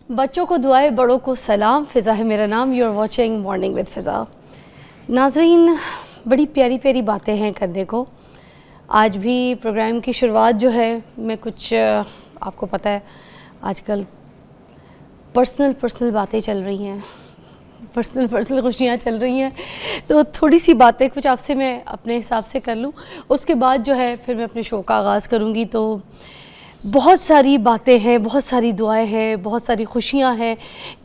بچوں کو دعائیں، بڑوں کو سلام. فضا ہے میرا نام. You are watching morning with Faza. ناظرین، بڑی پیاری پیاری باتیں ہیں کرنے کو. آج بھی پروگرام کی شروعات جو ہے میں کچھ آپ کو پتہ ہے آج کل پرسنل باتیں چل رہی ہیں، پرسنل خوشیاں چل رہی ہیں، تو تھوڑی سی باتیں کچھ آپ سے میں اپنے حساب سے کر لوں. اس کے بعد جو ہے پھر میں اپنے شو کا آغاز کروں گی. تو بہت ساری باتیں ہیں، بہت ساری دعائیں ہیں، بہت ساری خوشیاں ہیں.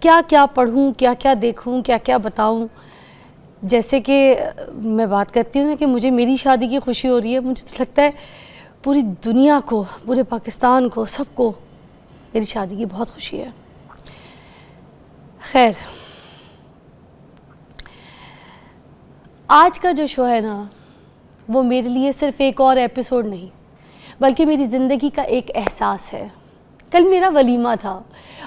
کیا کیا پڑھوں، کیا کیا دیکھوں، کیا کیا بتاؤں. جیسے کہ میں بات کرتی ہوں نا کہ مجھے میری شادی کی خوشی ہو رہی ہے، مجھے تو لگتا ہے پوری دنیا کو، پورے پاکستان کو، سب کو میری شادی کی بہت خوشی ہے. خیر، آج کا جو شو ہے نا وہ میرے لیے صرف ایک اور ایپیسوڈ نہیں بلکہ میری زندگی کا ایک احساس ہے. کل میرا ولیمہ تھا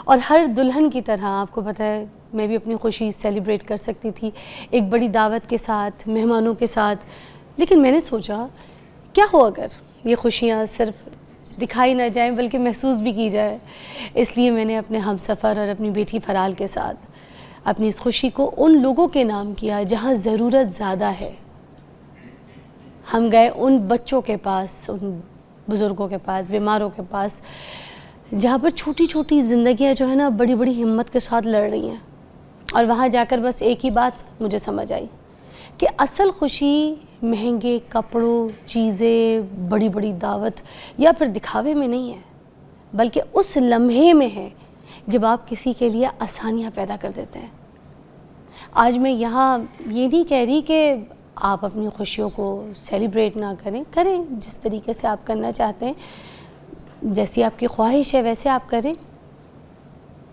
اور ہر دلہن کی طرح آپ کو پتہ ہے میں بھی اپنی خوشی سیلیبریٹ کر سکتی تھی ایک بڑی دعوت کے ساتھ، مہمانوں کے ساتھ. لیکن میں نے سوچا کیا ہو اگر یہ خوشیاں صرف دکھائی نہ جائیں بلکہ محسوس بھی کی جائے. اس لیے میں نے اپنے ہم سفر اور اپنی بیٹی فرال کے ساتھ اپنی اس خوشی کو ان لوگوں کے نام کیا جہاں ضرورت زیادہ ہے. ہم گئے ان بچوں کے پاس، ان بزرگوں کے پاس، بیماروں کے پاس، جہاں پر چھوٹی چھوٹی زندگیاں جو ہے نا بڑی بڑی ہمت کے ساتھ لڑ رہی ہیں. اور وہاں جا کر بس ایک ہی بات مجھے سمجھ آئی کہ اصل خوشی مہنگے کپڑوں، چیزیں، بڑی بڑی دعوت یا پھر دکھاوے میں نہیں ہے بلکہ اس لمحے میں ہے جب آپ کسی کے لیے آسانیاں پیدا کر دیتے ہیں. آج میں یہاں یہ نہیں کہہ رہی کہ آپ اپنی خوشیوں کو سیلیبریٹ نہ کریں جس طریقے سے آپ کرنا چاہتے ہیں، جیسی آپ کی خواہش ہے ویسے آپ کریں.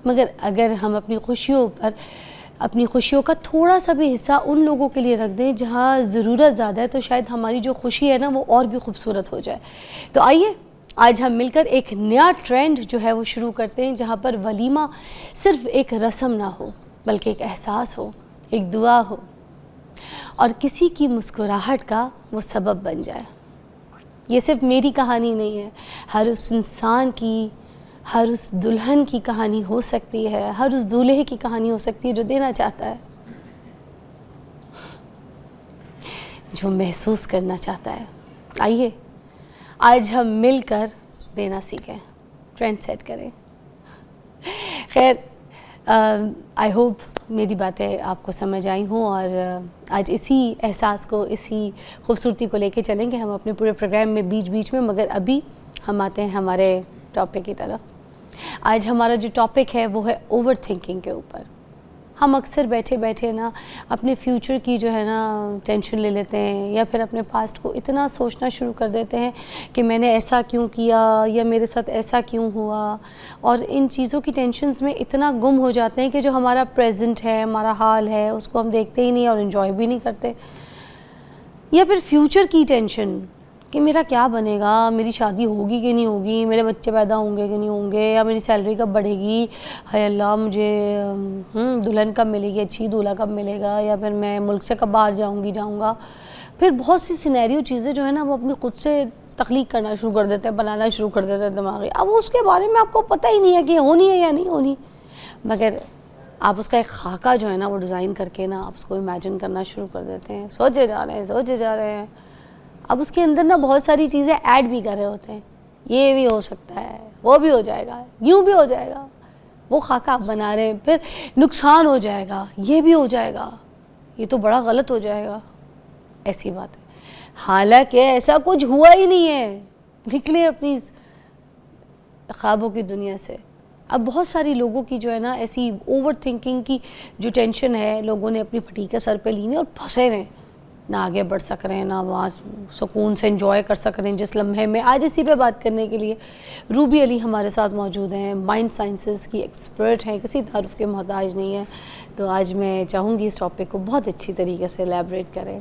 مگر اگر ہم اپنی خوشیوں کا تھوڑا سا بھی حصہ ان لوگوں کے لیے رکھ دیں جہاں ضرورت زیادہ ہے تو شاید ہماری جو خوشی ہے نا وہ اور بھی خوبصورت ہو جائے. تو آئیے آج ہم مل کر ایک نیا ٹرینڈ جو ہے وہ شروع کرتے ہیں جہاں پر ولیمہ صرف ایک رسم نہ ہو بلکہ ایک احساس ہو، ایک دعا ہو اور کسی کی مسکراہٹ کا وہ سبب بن جائے. یہ صرف میری کہانی نہیں ہے، ہر اس انسان کی، ہر اس دلہن کی کہانی ہو سکتی ہے، ہر اس دولہے کی کہانی ہو سکتی ہے جو دینا چاہتا ہے، جو محسوس کرنا چاہتا ہے. آئیے آج ہم مل کر دینا سیکھیں، ٹرینڈ سیٹ کریں. خیر، آئی ہوپ میری باتیں آپ کو سمجھ آئی ہوں اور آج اسی احساس کو، اسی خوبصورتی کو لے کے چلیں گے ہم اپنے پورے پروگرام میں بیچ میں. مگر ابھی ہم آتے ہیں ہمارے ٹاپک کی طرف. آج ہمارا جو ٹاپک ہے وہ ہے اوور تھنکنگ کے اوپر. ہم اکثر بیٹھے نا اپنے فیوچر کی جو ہے نا ٹینشن لے لیتے ہیں یا پھر اپنے پاسٹ کو اتنا سوچنا شروع کر دیتے ہیں کہ میں نے ایسا کیوں کیا یا میرے ساتھ ایسا کیوں ہوا، اور ان چیزوں کی ٹینشنز میں اتنا گم ہو جاتے ہیں کہ جو ہمارا پریزنٹ ہے، ہمارا حال ہے، اس کو ہم دیکھتے ہی نہیں اور انجوائے بھی نہیں کرتے. یا پھر فیوچر کی ٹینشن کہ میرا کیا بنے گا، میری شادی ہوگی کہ نہیں ہوگی، میرے بچے پیدا ہوں گے کہ نہیں ہوں گے، یا میری سیلری کب بڑھے گی، ہے اللہ مجھے دلہن کب ملے گی، اچھی دولہا کب ملے گا، یا پھر میں ملک سے کب باہر جاؤں گا. پھر بہت سی سینیریو چیزیں جو ہے نا وہ اپنی خود سے تخلیق کرنا شروع کر دیتے ہیں، بنانا شروع کر دیتے ہیں دماغی. اب اس کے بارے میں آپ کو پتہ ہی نہیں ہے کہ ہونی ہے یا نہیں ہونی، مگر آپ اس کا ایک خاکہ جو ہے نا وہ ڈیزائن کر کے نا آپ اس کو امیجن کرنا شروع کر دیتے ہیں، سوچے جا رہے ہیں. اب اس کے اندر نا بہت ساری چیزیں ایڈ بھی کر رہے ہوتے ہیں، یہ بھی ہو سکتا ہے، وہ بھی ہو جائے گا، یوں بھی ہو جائے گا. وہ خاکہ آپ بنا رہے ہیں، پھر نقصان ہو جائے گا، یہ بھی ہو جائے گا، یہ تو بڑا غلط ہو جائے گا. ایسی بات ہے، حالانکہ ایسا کچھ ہوا ہی نہیں ہے. نکلے اپنی خوابوں کی دنیا سے. اب بہت ساری لوگوں کی جو ہے نا ایسی اوور تھنکنگ کی جو ٹینشن ہے لوگوں نے اپنی پھٹی کے سر پہ لی ہوئی اور پھنسے ہوئے، نہ آگے بڑھ سک رہے ہیں، نہ وہاں سکون سے انجوائے کر سک رہے ہیں جس لمحے میں. آج اسی پہ بات کرنے کے لیے روبی علی ہمارے ساتھ موجود ہیں، مائنڈ سائنسز کی ایکسپرٹ ہیں، کسی تعارف کے محتاج نہیں ہیں. تو آج میں چاہوں گی اس ٹاپک کو بہت اچھی طریقے سے الیبریٹ کریں.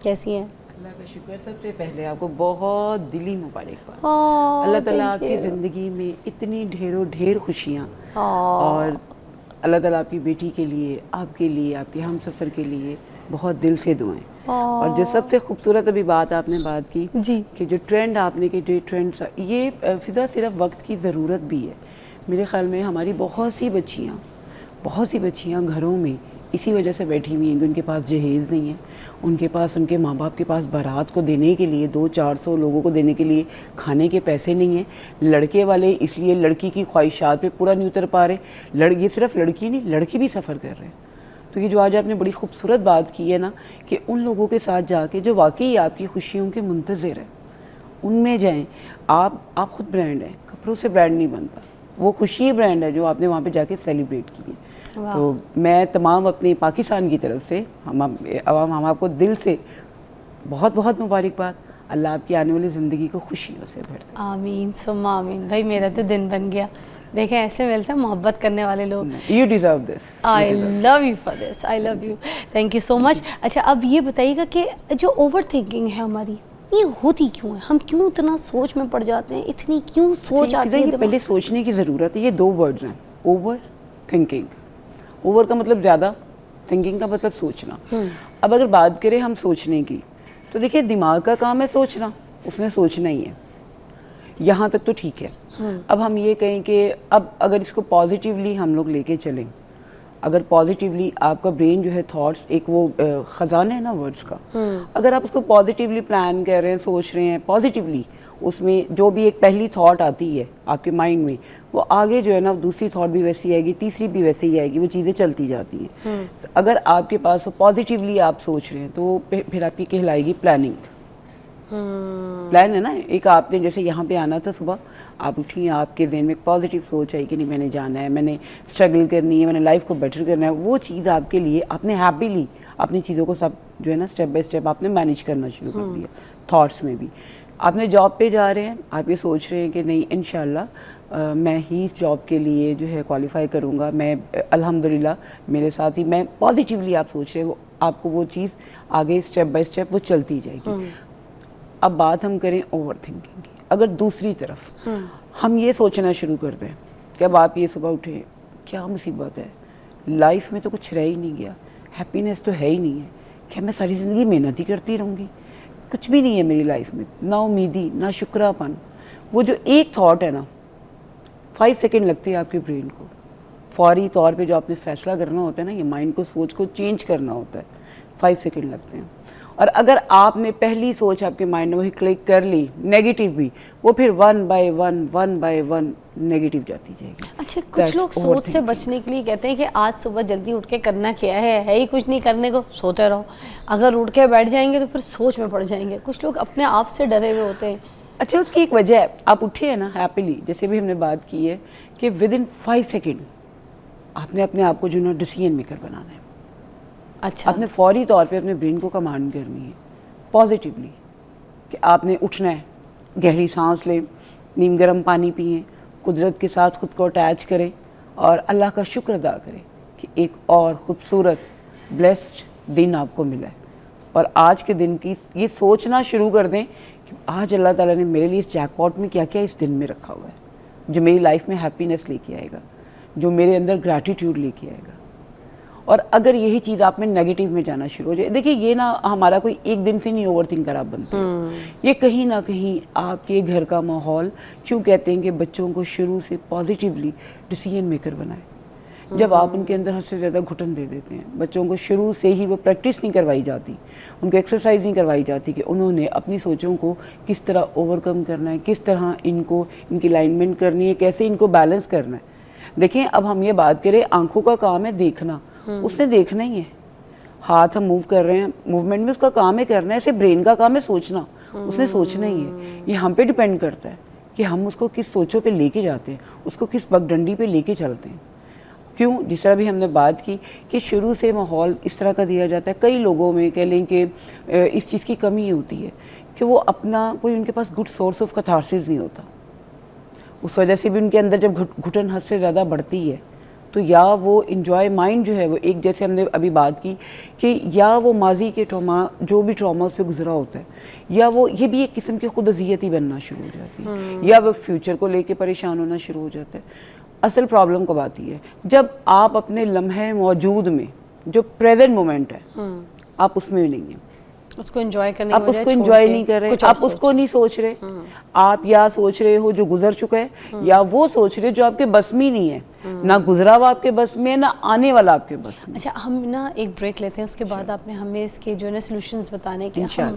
کیسی ہیں؟ اللہ کا شکر. سب سے پہلے آپ کو بہت دلی مبارکباد. اللہ تعالیٰ آپ کی زندگی میں اتنی ڈھیر خوشیاں، اور اللہ تعالیٰ آپ کی بیٹی کے لیے، آپ کے لیے، آپ کے ہم سفر کے لیے بہت دل سے دعائیں. اور جو سب سے خوبصورت ابھی بات آپ نے بات کی کہ جو ٹرینڈ آپ نے کہ جو ٹرینڈ، یہ فضا صرف وقت کی ضرورت بھی ہے. میرے خیال میں ہماری بہت سی بچیاں گھروں میں اسی وجہ سے بیٹھی ہوئی ہیں کہ ان کے پاس جہیز نہیں ہے, ان کے پاس ان کے ماں باپ کے پاس بارات کو دینے کے لیے 200-400 لوگوں کو دینے کے لیے کھانے کے پیسے نہیں ہیں. لڑکے والے اس لیے لڑکی کی خواہشات پہ پورا نہیں اتر پا رہے. یہ صرف لڑکی نہیں, لڑکی بھی سفر کر رہے ہیں. تو یہ جو آج آپ نے بڑی خوبصورت بات کی ہے نا کہ ان لوگوں کے ساتھ جا کے جو واقعی آپ کی خوشیوں کے منتظر ہیں ان میں جائیں. آپ خود برانڈ ہیں, کپڑوں سے برانڈ نہیں بنتا, وہ خوشی برانڈ ہے جو آپ نے وہاں پہ جا کے سیلیبریٹ کی ہے. تو میں تمام اپنی پاکستان کی طرف سے ہم آپ کو دل سے بہت بہت مبارکباد. اللہ آپ کی آنے والی زندگی کو خوشیوں سے بھر دے. آمین ثم آمین. بھائی میرا تو دن بن گیا. دیکھیں ایسے ملتے ہیں محبت کرنے والے لوگ. You deserve this. I love you for this. I love you. Thank you so much. اچھا اب یہ بتائیے گا کہ جو اوور تھنکنگ ہے ہماری یہ ہوتی کیوں ہے؟ ہم کیوں اتنا سوچ میں پڑ جاتے ہیں, اتنی کیوں سوچ آتی ہے؟ پہلے سوچنے کی ضرورت ہے. یہ 2 ورڈز ہیں, اوور تھنکنگ. اوور کا مطلب زیادہ, تھنکنگ کا مطلب سوچنا. اب اگر بات کریں ہم سوچنے کی تو دیکھیں دماغ کا کام ہے سوچنا, اس نے سوچنا ہی ہے, یہاں تک تو ٹھیک ہے. اب ہم یہ کہیں کہ اب اگر اس کو پازیٹیولی ہم لوگ لے کے چلیں, اگر پازیٹیولی آپ کا برین جو ہے تھاٹس ایک وہ خزانہ ہے نا ورڈز کا, اگر آپ اس کو پازیٹیولی پلان کر رہے ہیں, سوچ رہے ہیں پازیٹیولی, اس میں جو بھی ایک پہلی تھاٹ آتی ہے آپ کے مائنڈ میں وہ آگے جو ہے نا دوسری تھاٹ بھی ویسی آئے گی, تیسری بھی ویسے ہی آئے گی, وہ چیزیں چلتی جاتی ہیں. اگر آپ کے پاس وہ پازیٹیولی آپ سوچ رہے ہیں تو پھر آپ کی کہلائے گی پلاننگ. پلان ہے نا ایک, آپ نے جیسے یہاں پہ آنا تھا صبح, آپ اٹھی, آپ کے ذہن میں ایک پازیٹیو سوچ آئی کہ نہیں میں نے جانا ہے, میں نے اسٹرگل کرنی ہے, میں نے لائف کو بیٹر کرنا ہے. وہ چیز آپ کے لیے آپ نے ہیپیلی اپنی چیزوں کو سب جو ہے نا اسٹیپ بائی اسٹیپ آپ نے مینیج کرنا شروع کر دیا. تھاٹس میں بھی آپ نے جاب پہ جا رہے ہیں, آپ یہ سوچ رہے ہیں کہ نہیں انشاءاللہ میں ہی اس جاب کے لیے جو ہے کوالیفائی کروں گا, میں الحمدللہ میرے ساتھ ہی, میں پازیٹیولی آپ سوچ رہے ہیں, وہ آپ کو وہ چیز آگے اسٹیپ بائی اسٹیپ وہ چلتی جائے گی. اب بات ہم کریں اوور تھنکنگ کی. اگر دوسری طرف ہم یہ سوچنا شروع کر دیں کہ اب آپ یہ صبح اٹھے, کیا مصیبت ہے, لائف میں تو کچھ رہ ہی نہیں گیا, ہیپینس تو ہے ہی نہیں ہے, کیا میں ساری زندگی محنت ہی کرتی رہوں گی, کچھ بھی نہیں ہے میری لائف میں, نا امیدی, نا شکرا پن. وہ جو ایک تھاٹ ہے نا 5 سیکنڈ لگتے ہیں آپ کے برین کو, فوری طور پہ جو آپ نے فیصلہ کرنا ہوتا ہے نا, یہ مائنڈ کو سوچ کو چینج کرنا ہوتا ہے, 5 سیکنڈ لگتے ہیں. اور اگر آپ نے پہلی سوچ آپ کے مائنڈ میں وہی کلک کر لی نیگیٹو بھی, وہ پھر 1 بائی 1 نیگیٹو جاتی جائے گی. اچھا کچھ لوگ سوچ سے بچنے کے لیے کہتے ہیں کہ آج صبح جلدی اٹھ کے کرنا کیا ہے ہی کچھ نہیں کرنے کو, سوتے رہو. اگر اٹھ کے بیٹھ جائیں گے تو پھر سوچ میں پڑ جائیں گے. کچھ لوگ اپنے آپ سے ڈرے ہوئے ہوتے ہیں. اچھا اس کی ایک وجہ ہے, آپ اٹھے ہیں نا ہیپیلی, جیسے بھی ہم نے بات کی ہے کہ ود ان 5 سیکنڈ آپ نے اپنے آپ کو جو نا ڈیسیژن میکر بنانا ہے. اچھا آپ نے فوری طور پہ اپنے برین کو کمانڈ کرنی ہے پازیٹیولی کہ آپ نے اٹھنا ہے, گہری سانس لیں, نیم گرم پانی پئیں, قدرت کے ساتھ خود کو اٹیچ کریں اور اللہ کا شکر ادا کریں کہ ایک اور خوبصورت بلیسڈ دن آپ کو ملا ہے. اور آج کے دن کی یہ سوچنا شروع کر دیں کہ آج اللہ تعالیٰ نے میرے لیے اس جیک پاٹ میں کیا کیا اس دن میں رکھا ہوا ہے جو میری لائف میں ہیپینس لے کے آئے گا, جو میرے اندر گریٹیٹیوڈ لے کے آئے گا. اور اگر یہی چیز آپ میں نیگیٹو میں جانا شروع ہو جائے, دیکھیں یہ نا ہمارا کوئی ایک دن سے نہیں اوور تھنکر آپ بنتے ہیں, یہ کہیں نہ کہیں آپ کے گھر کا ماحول, کیوں کہتے ہیں کہ بچوں کو شروع سے پازیٹیولی ڈیسیژن میکر بنائیں. جب آپ ان کے اندر حد سے زیادہ گھٹن دے دیتے ہیں, بچوں کو شروع سے ہی وہ پریکٹس نہیں کروائی جاتی, ان کو ایکسرسائز نہیں کروائی جاتی کہ انہوں نے اپنی سوچوں کو کس طرح اوور کم کرنا ہے, کس طرح ان کو ان کی الائنمنٹ کرنی ہے, کیسے ان کو بیلنس کرنا ہے. دیکھیں اب ہم یہ بات کریں, آنکھوں کا کام ہے دیکھنا, اس نے دیکھنا ہی ہے. ہاتھ ہم موو کر رہے ہیں, موومنٹ میں اس کا کام ہے کرنا ہے. ایسے برین کا کام ہے سوچنا, اس نے سوچنا ہی ہے. یہ ہم پہ ڈیپینڈ کرتا ہے کہ ہم اس کو کس سوچوں پہ لے کے جاتے ہیں, اس کو کس پگ ڈنڈی پہ لے کے چلتے ہیں. کیوں, جس طرح بھی ہم نے بات کی کہ شروع سے ماحول اس طرح کا دیا جاتا ہے. کئی لوگوں میں کہہ لیں کہ اس چیز کی کمی ہوتی ہے کہ وہ اپنا کوئی ان کے پاس گڈ سورس آف کتھارسس نہیں ہوتا. اس وجہ سے بھی ان کے اندر جب گھٹن حد سے زیادہ بڑھتی ہے تو یا وہ انجوائے مائنڈ جو ہے وہ ایک, جیسے ہم نے ابھی بات کی کہ یا وہ ماضی کے ٹراما جو بھی ٹراما اس پہ گزرا ہوتا ہے, یا وہ یہ بھی ایک قسم کی خود اذیت ہی بننا شروع ہو جاتی ہے, یا وہ فیوچر کو لے کے پریشان ہونا شروع ہو جاتا ہے. اصل پرابلم کب آتی ہے جب آپ اپنے لمحے موجود میں جو پریزنٹ مومنٹ ہے آپ اس میں نہیں ہیں. اس کو انجوائے کرنے آپ اس کو انجوائے نہیں کر رہے, آپ اس کو نہیں سوچ رہے, آپ یا سوچ رہے ہو جو گزر چکا ہے, یا وہ سوچ رہے جو آپ کے بس میں نہیں ہے, نہ گزرا ہوا آپ کے بس میں, نہ آنے والا آپ کے بس میں. اچھا ہم نا ایک بریک لیتے ہیں, اس کے بعد آپ نے ہمیں اس کے جو ہے نا سلوشنز بتانے کہ ہم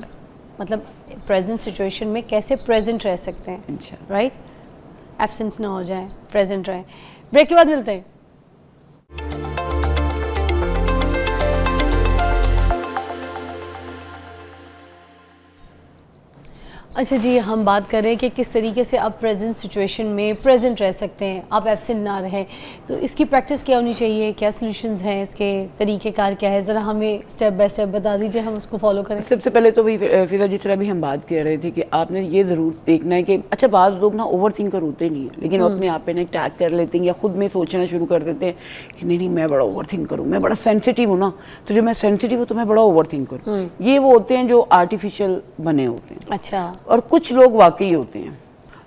مطلب پریزنٹ سچویشن میں کیسے پریزنٹ رہ سکتے ہیں, رائٹ, ایبسنٹ نہ ہو جائیں, پریزنٹ رہیں. بریک کے بعد ملتے ہیں. اچھا جی, ہم بات کر رہے ہیں کہ کس طریقے سے آپ پریزنٹ سچویشن میں پریزنٹ رہ سکتے ہیں, آپ ایبسنٹ نہ رہیں. تو اس کی پریکٹس کیا ہونی چاہیے, کیا سلوشنز ہیں, اس کے طریقہ کار کیا ہے, ذرا ہمیں اسٹیپ بائی اسٹیپ بتا دیجیے, ہم اس کو فالو کریں. سب سے پہلے تو وہی فضا جس طرح بھی ہم بات کر رہے تھے کہ آپ نے یہ ضرور دیکھنا ہے کہ اچھا بعض لوگ نا اوور تھنکر ہوتے نہیں ہیں, لیکن وہ اپنے آپ پہ نا ٹیگ کر لیتے ہیں یا خود میں سوچنا شروع کر دیتے ہیں کہ نہیں میں بڑا اوور تھنکر ہوں, میں بڑا سینسٹیو ہوں نا, تو جو میں سینسٹیو ہوں تو میں بڑا اوور تھنکر ہوں. یہ وہ ہوتے ہیں جو آرٹیفیشیل بنے ہوتے ہیں. اچھا. اور کچھ لوگ واقعی ہوتے ہیں,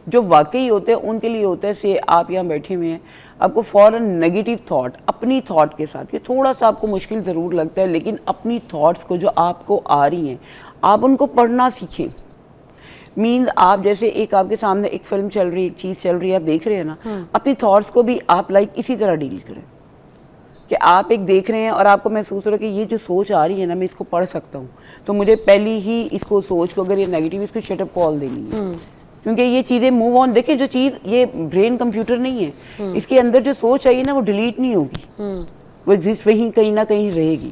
جو واقعی ہوتے ہیں ان کے لیے ہوتا ہے سے آپ یہاں بیٹھے ہوئے ہیں, آپ کو فوراً نیگیٹو تھاٹ اپنی تھاٹ کے ساتھ, یہ تھوڑا سا آپ کو مشکل ضرور لگتا ہے, لیکن اپنی تھاٹس کو جو آپ کو آ رہی ہیں آپ ان کو پڑھنا سیکھیں. مینز آپ جیسے ایک آپ کے سامنے ایک فلم چل رہی ہے, ایک چیز چل رہی ہے, آپ دیکھ رہے ہیں نا, اپنی تھاٹس کو بھی آپ اسی طرح ڈیل کریں کہ آپ ایک دیکھ رہے ہیں اور آپ کو محسوس ہو رہا ہے کہ یہ جو سوچ آ رہی ہے نا میں اس کو پڑھ سکتا ہوں, تو مجھے پہلی ہی اس کو سوچ کو اگر یہ نیگیٹو اس کو شٹ اپ کال دینی ہے, کیونکہ یہ چیزیں موو آن. دیکھیں جو چیز یہ برین کمپیوٹر نہیں ہے, اس کے اندر جو سوچ آئی ہے نا وہ ڈیلیٹ نہیں ہوگی, وہ ایگزسٹ وہیں کہیں نہ کہیں رہے گی.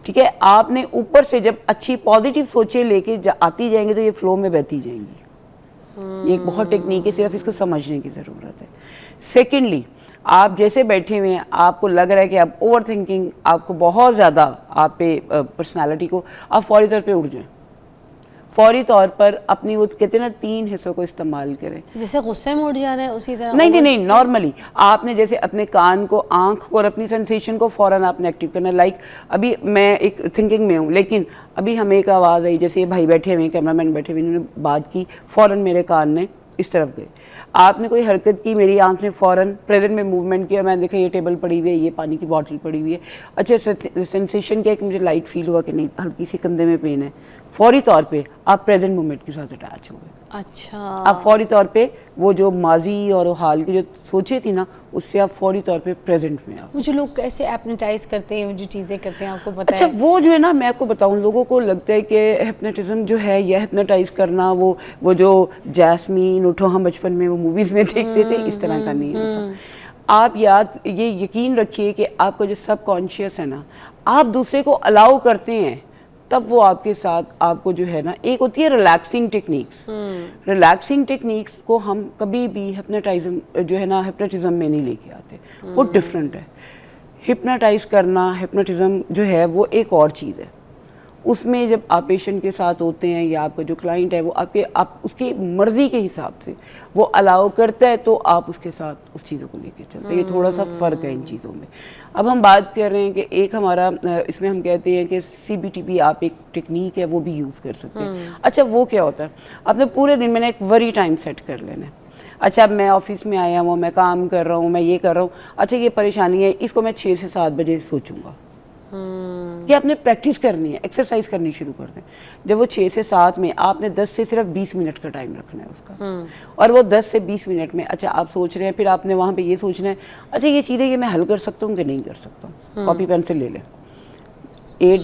ٹھیک ہے, آپ نے اوپر سے جب اچھی پازیٹیو سوچیں لے کے آتی جائیں گے تو یہ فلو میں بہتی جائیں گی. یہ ایک بہت ٹیکنیک ہے, صرف اس کو سمجھنے کی ضرورت ہے. سیکنڈلی, آپ جیسے بیٹھے ہوئے ہیں آپ کو لگ رہا ہے کہ آپ اوور تھنکنگ آپ کو بہت زیادہ آپ پہ پرسنالٹی کو, آپ فوری طور پہ اٹھ جائیں, فوری طور پر اپنی وہ کہتے ہیں نا 3 حصوں کو استعمال کریں. جیسے غصے میں اٹھ جا رہے ہیں اسی طرح؟ نہیں, نارملی آپ نے جیسے اپنے کان کو, آنکھ کو اور اپنی سینسیشن کو فوراً آپ نے ایکٹیو کرنا. لائک ابھی میں ایک تھنکنگ میں ہوں, لیکن ابھی ہمیں ایک آواز آئی, جیسے یہ بھائی بیٹھے ہوئے ہیں, کیمرہ مین بیٹھے ہوئے, انہوں نے بات کی, فوراً میرے کان نے اس طرف گئے. آپ نے کوئی حرکت کی, میری آنکھ نے فوراً پریزنٹ میں موومنٹ کیا, میں نے دیکھا یہ ٹیبل پڑی ہوئی ہے, یہ پانی کی بوٹل پڑی ہوئی ہے. اچھا سینسیشن کیا کہ مجھے لائٹ فیل ہوا کہ نہیں ہلکی سی کندھے میں پین ہے, فوری طور پہ آپ پریزنٹ مومنٹ کے ساتھ اٹیچ ہو گئے. اچھا. آپ فوری طور پہ وہ جو ماضی اور حال کی جو سوچے تھی نا اس سے آپ فوری طور پہ پریزنٹ میں آپ. مجھے لوگ کیسے ایپنیٹائز کرتے ہیں, جو چیزیں کرتے ہیں آپ کو پتہ ہے؟ اچھا وہ جو ہے نا میں آپ کو بتاؤں, لوگوں کو لگتا ہے کہ ہپنوٹزم جو ہے یا ہپنوٹائز کرنا وہ جو جاسمین اٹھو ہم بچپن میں وہ موویز میں دیکھتے تھے, اس طرح کا نہیں ہوتا. آپ یہ یقین رکھیے کہ آپ کا جو سب کانشیس ہے نا, آپ دوسرے کو الاؤ کرتے ہیں تب وہ آپ کے ساتھ آپ کو جو ہے نا, ایک ہوتی ہے ریلیکسنگ ٹیکنیکس. ریلیکسنگ ٹیکنیکس کو ہم کبھی بھی ہپنوٹائزم جو ہے نا ہپنوٹزم میں نہیں لے کے آتے, وہ ڈفرینٹ ہے. ہپنوٹائز کرنا, ہپنوٹزم جو ہے وہ ایک اور چیز ہے. اس میں جب آپ پیشنٹ کے ساتھ ہوتے ہیں یا آپ کا جو کلائنٹ ہے وہ آپ اس کی مرضی کے حساب سے وہ الاؤ کرتا ہے تو آپ اس کے ساتھ اس چیزوں کو لے کے چلتے ہیں. یہ تھوڑا سا فرق ہے ان چیزوں میں. اب ہم بات کر رہے ہیں کہ ایک ہمارا اس میں ہم کہتے ہیں کہ CBTP آپ ایک ٹیکنیک ہے وہ بھی یوز کر سکتے ہیں. اچھا وہ کیا ہوتا ہے, آپ نے پورے دن میں نے ایک وری ٹائم سیٹ کر لینا ہے. اچھا اب میں آفس میں آیا ہوں, میں کام کر رہا ہوں, میں یہ کر رہا ہوں, اچھا یہ پریشانی ہے, اس کو میں 6 سے 7 بجے سوچوں گا. کہ آپ نے پریکٹس کرنی ہے, ایکسرسائز کرنی شروع کر دیں. جب وہ 6 سے 7 میں آپ نے 10 سے صرف 20 منٹ کا ٹائم رکھنا ہے اس کا, اور وہ 10 سے 20 منٹ میں اچھا آپ سوچ رہے ہیں, پھر آپ نے وہاں پہ یہ سوچنا ہے اچھا یہ چیزیں یہ میں حل کر سکتا ہوں کہ نہیں کر سکتا ہوں. کاپی پینسل لے لیں, اے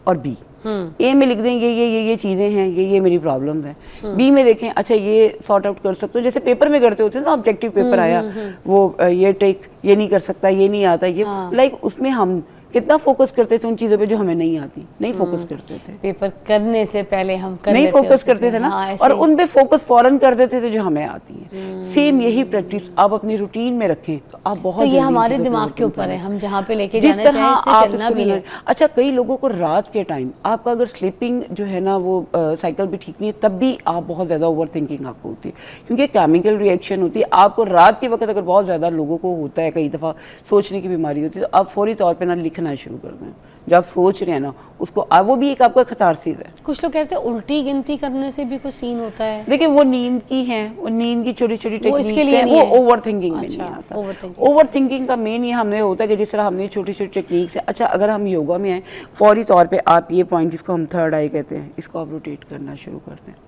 اور بی. اے میں لکھ دیں یہ چیزیں ہیں, یہ میری پرابلمز ہیں. بی میں دیکھیں اچھا یہ سارٹ آؤٹ کر سکتے ہو, جیسے پیپر میں کرتے ہوتے ہیں نا, آبجیکٹیو پیپر آیا, وہ یہ ٹیک یہ نہیں کر سکتا, یہ نہیں آتا, یہ لائک اس میں ہم کتنا فوکس کرتے تھے ان چیزوں پہ جو ہمیں نہیں آتی, نہیں فوکس کرتے تھے. پیپر کرنے سے پہلے ہم نہیں فوکس کرتے تھے نا, اور ان پہ فوکس فوراً کر دیتے تھے جو ہمیں آتی ہیں. سیم یہی پریکٹس آپ اپنی روٹین میں رکھیں تو آپ بہت. تو یہ ہمارے دماغ کے اوپر ہے, ہم جہاں پہ لے کے جانا چاہیں اس پہ چلنا بھی ہے. اچھا کئی لوگوں کو رات کے ٹائم آپ کا اگر سلیپنگ جو ہے نا وہ سائیکل بھی ٹھیک نہیں ہے, تب بھی آپ بہت زیادہ اوور تھنکنگ آپ کو ہوتی ہے, کیونکہ کیمیکل ریئیکشن ہوتی ہے. آپ کو رات کے وقت اگر بہت زیادہ لوگوں کو ہوتا ہے, کئی دفعہ سوچنے کی بیماری ہوتی ہے, تو آپ فوری طور پہ نہ لکھنا شروع کر دیں جو آپ سوچ رہے ہیں نا اس کو وہ بھی ایک آپ کا کتارسس ہے. کچھ لوگ کہتے ہیں الٹی گنتی کرنے سے بھی کوئی سین ہوتا ہے. دیکھیں وہ نیند کی ہیں, وہ نیند کی چھوٹی چھوٹی ٹیکنیکس ہیں, وہ اوور تھنکنگ میں نہیں آتا. اوور تھنکنگ کا مین یہ ہم نے ہوتا ہے کہ جس طرح ہم نے چھوٹی چھوٹی ٹیکنیکس ہیں. اچھا اگر ہم یوگا میں آئیں فوری طور پہ آپ یہ پوائنٹ جس کو ہم تھرڈ آئی کہتے ہیں اس کو آپ روٹیٹ کرنا شروع کرتے ہیں.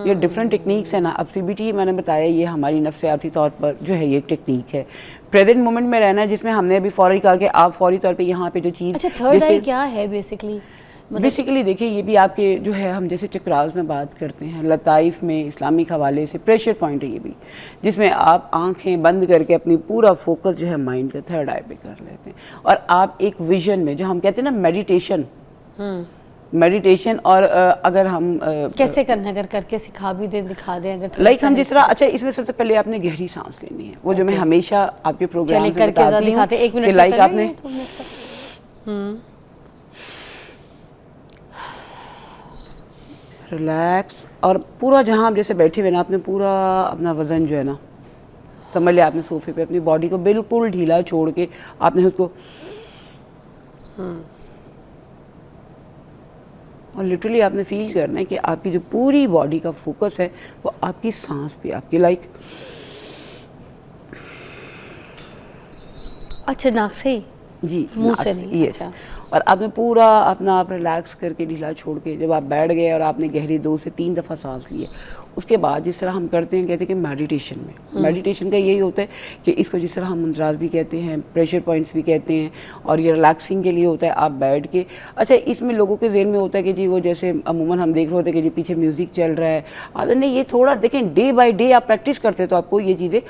یہ ڈفرینٹ ٹیکنیکس ہیں نا. اب سی بی ٹی میں نے بتایا یہ ہماری نفسیاتی طور پر جو ہے یہ ٹیکنیک ہے پریزنٹ مومنٹ میں رہنا ہے, جس میں ہم نے ابھی فوری کہا کہ آپ فوری طور پہ یہاں پہ جو چیز. اچھا تھرڈ آئی کیا ہے بیسیکلی دیکھیں یہ بھی آپ کے جو ہے ہم جیسے چکراز میں بات کرتے ہیں, لطائف میں اسلامک حوالے سے پریشر پوائنٹ ہے یہ بھی, جس میں آپ آنکھیں بند کر کے اپنی پورا فوکس جو ہے مائنڈ کا تھرڈ آئی پہ کر لیتے ہیں, اور آپ ایک ویژن میں جو ہم کہتے ہیں نا میڈیٹیشن اور اگر ہم کیسے کرنا, اگر کر کے سکھا بھی دیں دکھا دیں اگر لائک ہم جس طرح. اچھا اس میں سب سے پہلے آپ نے گہری سانس لینی ہے, وہ جو میں ہمیشہ آپ کے پروگرام میں بتاتی ہوں کہ لائک آپ نے ریلیکس اور پورا جہاں آپ جیسے بیٹھے ہوئے نا آپ نے پورا اپنا وزن جو ہے نا سمجھ لیا آپ نے صوفے پہ اپنی باڈی کو بالکل ڈھیلا چھوڑ کے آپ نے اس کو اور لٹرلی آپ نے فیل کرنا ہے کہ آپ کی جو پوری باڈی کا فوکس ہے وہ آپ کی سانس پہ, آپ کی لائک. اچھا ناک سے ہی جی منہ سے نہیں. یس, اور آپ نے پورا اپنا آپ ریلیکس کر کے ڈھیلا چھوڑ کے جب آپ بیٹھ گئے اور آپ نے گہری 2 سے 3 دفعہ سانس لیے, اس کے بعد جس طرح ہم کرتے ہیں کہتے ہیں کہ میڈیٹیشن میں میڈیٹیشن کا یہی ہوتا ہے کہ اس کو جس طرح ہم مندراز بھی کہتے ہیں, پریشر پوائنٹس بھی کہتے ہیں, اور یہ ریلیکسنگ کے لیے ہوتا ہے آپ بیٹھ کے. اچھا اس میں لوگوں کے ذہن میں ہوتا ہے کہ جی وہ جیسے عموماً ہم دیکھ رہے ہوتے ہیں کہ جی پیچھے میوزک چل رہا ہے, نہیں یہ تھوڑا دیکھیں ڈے بائی ڈے آپ پریکٹس کرتے ہیں تو آپ کو یہ چیزیں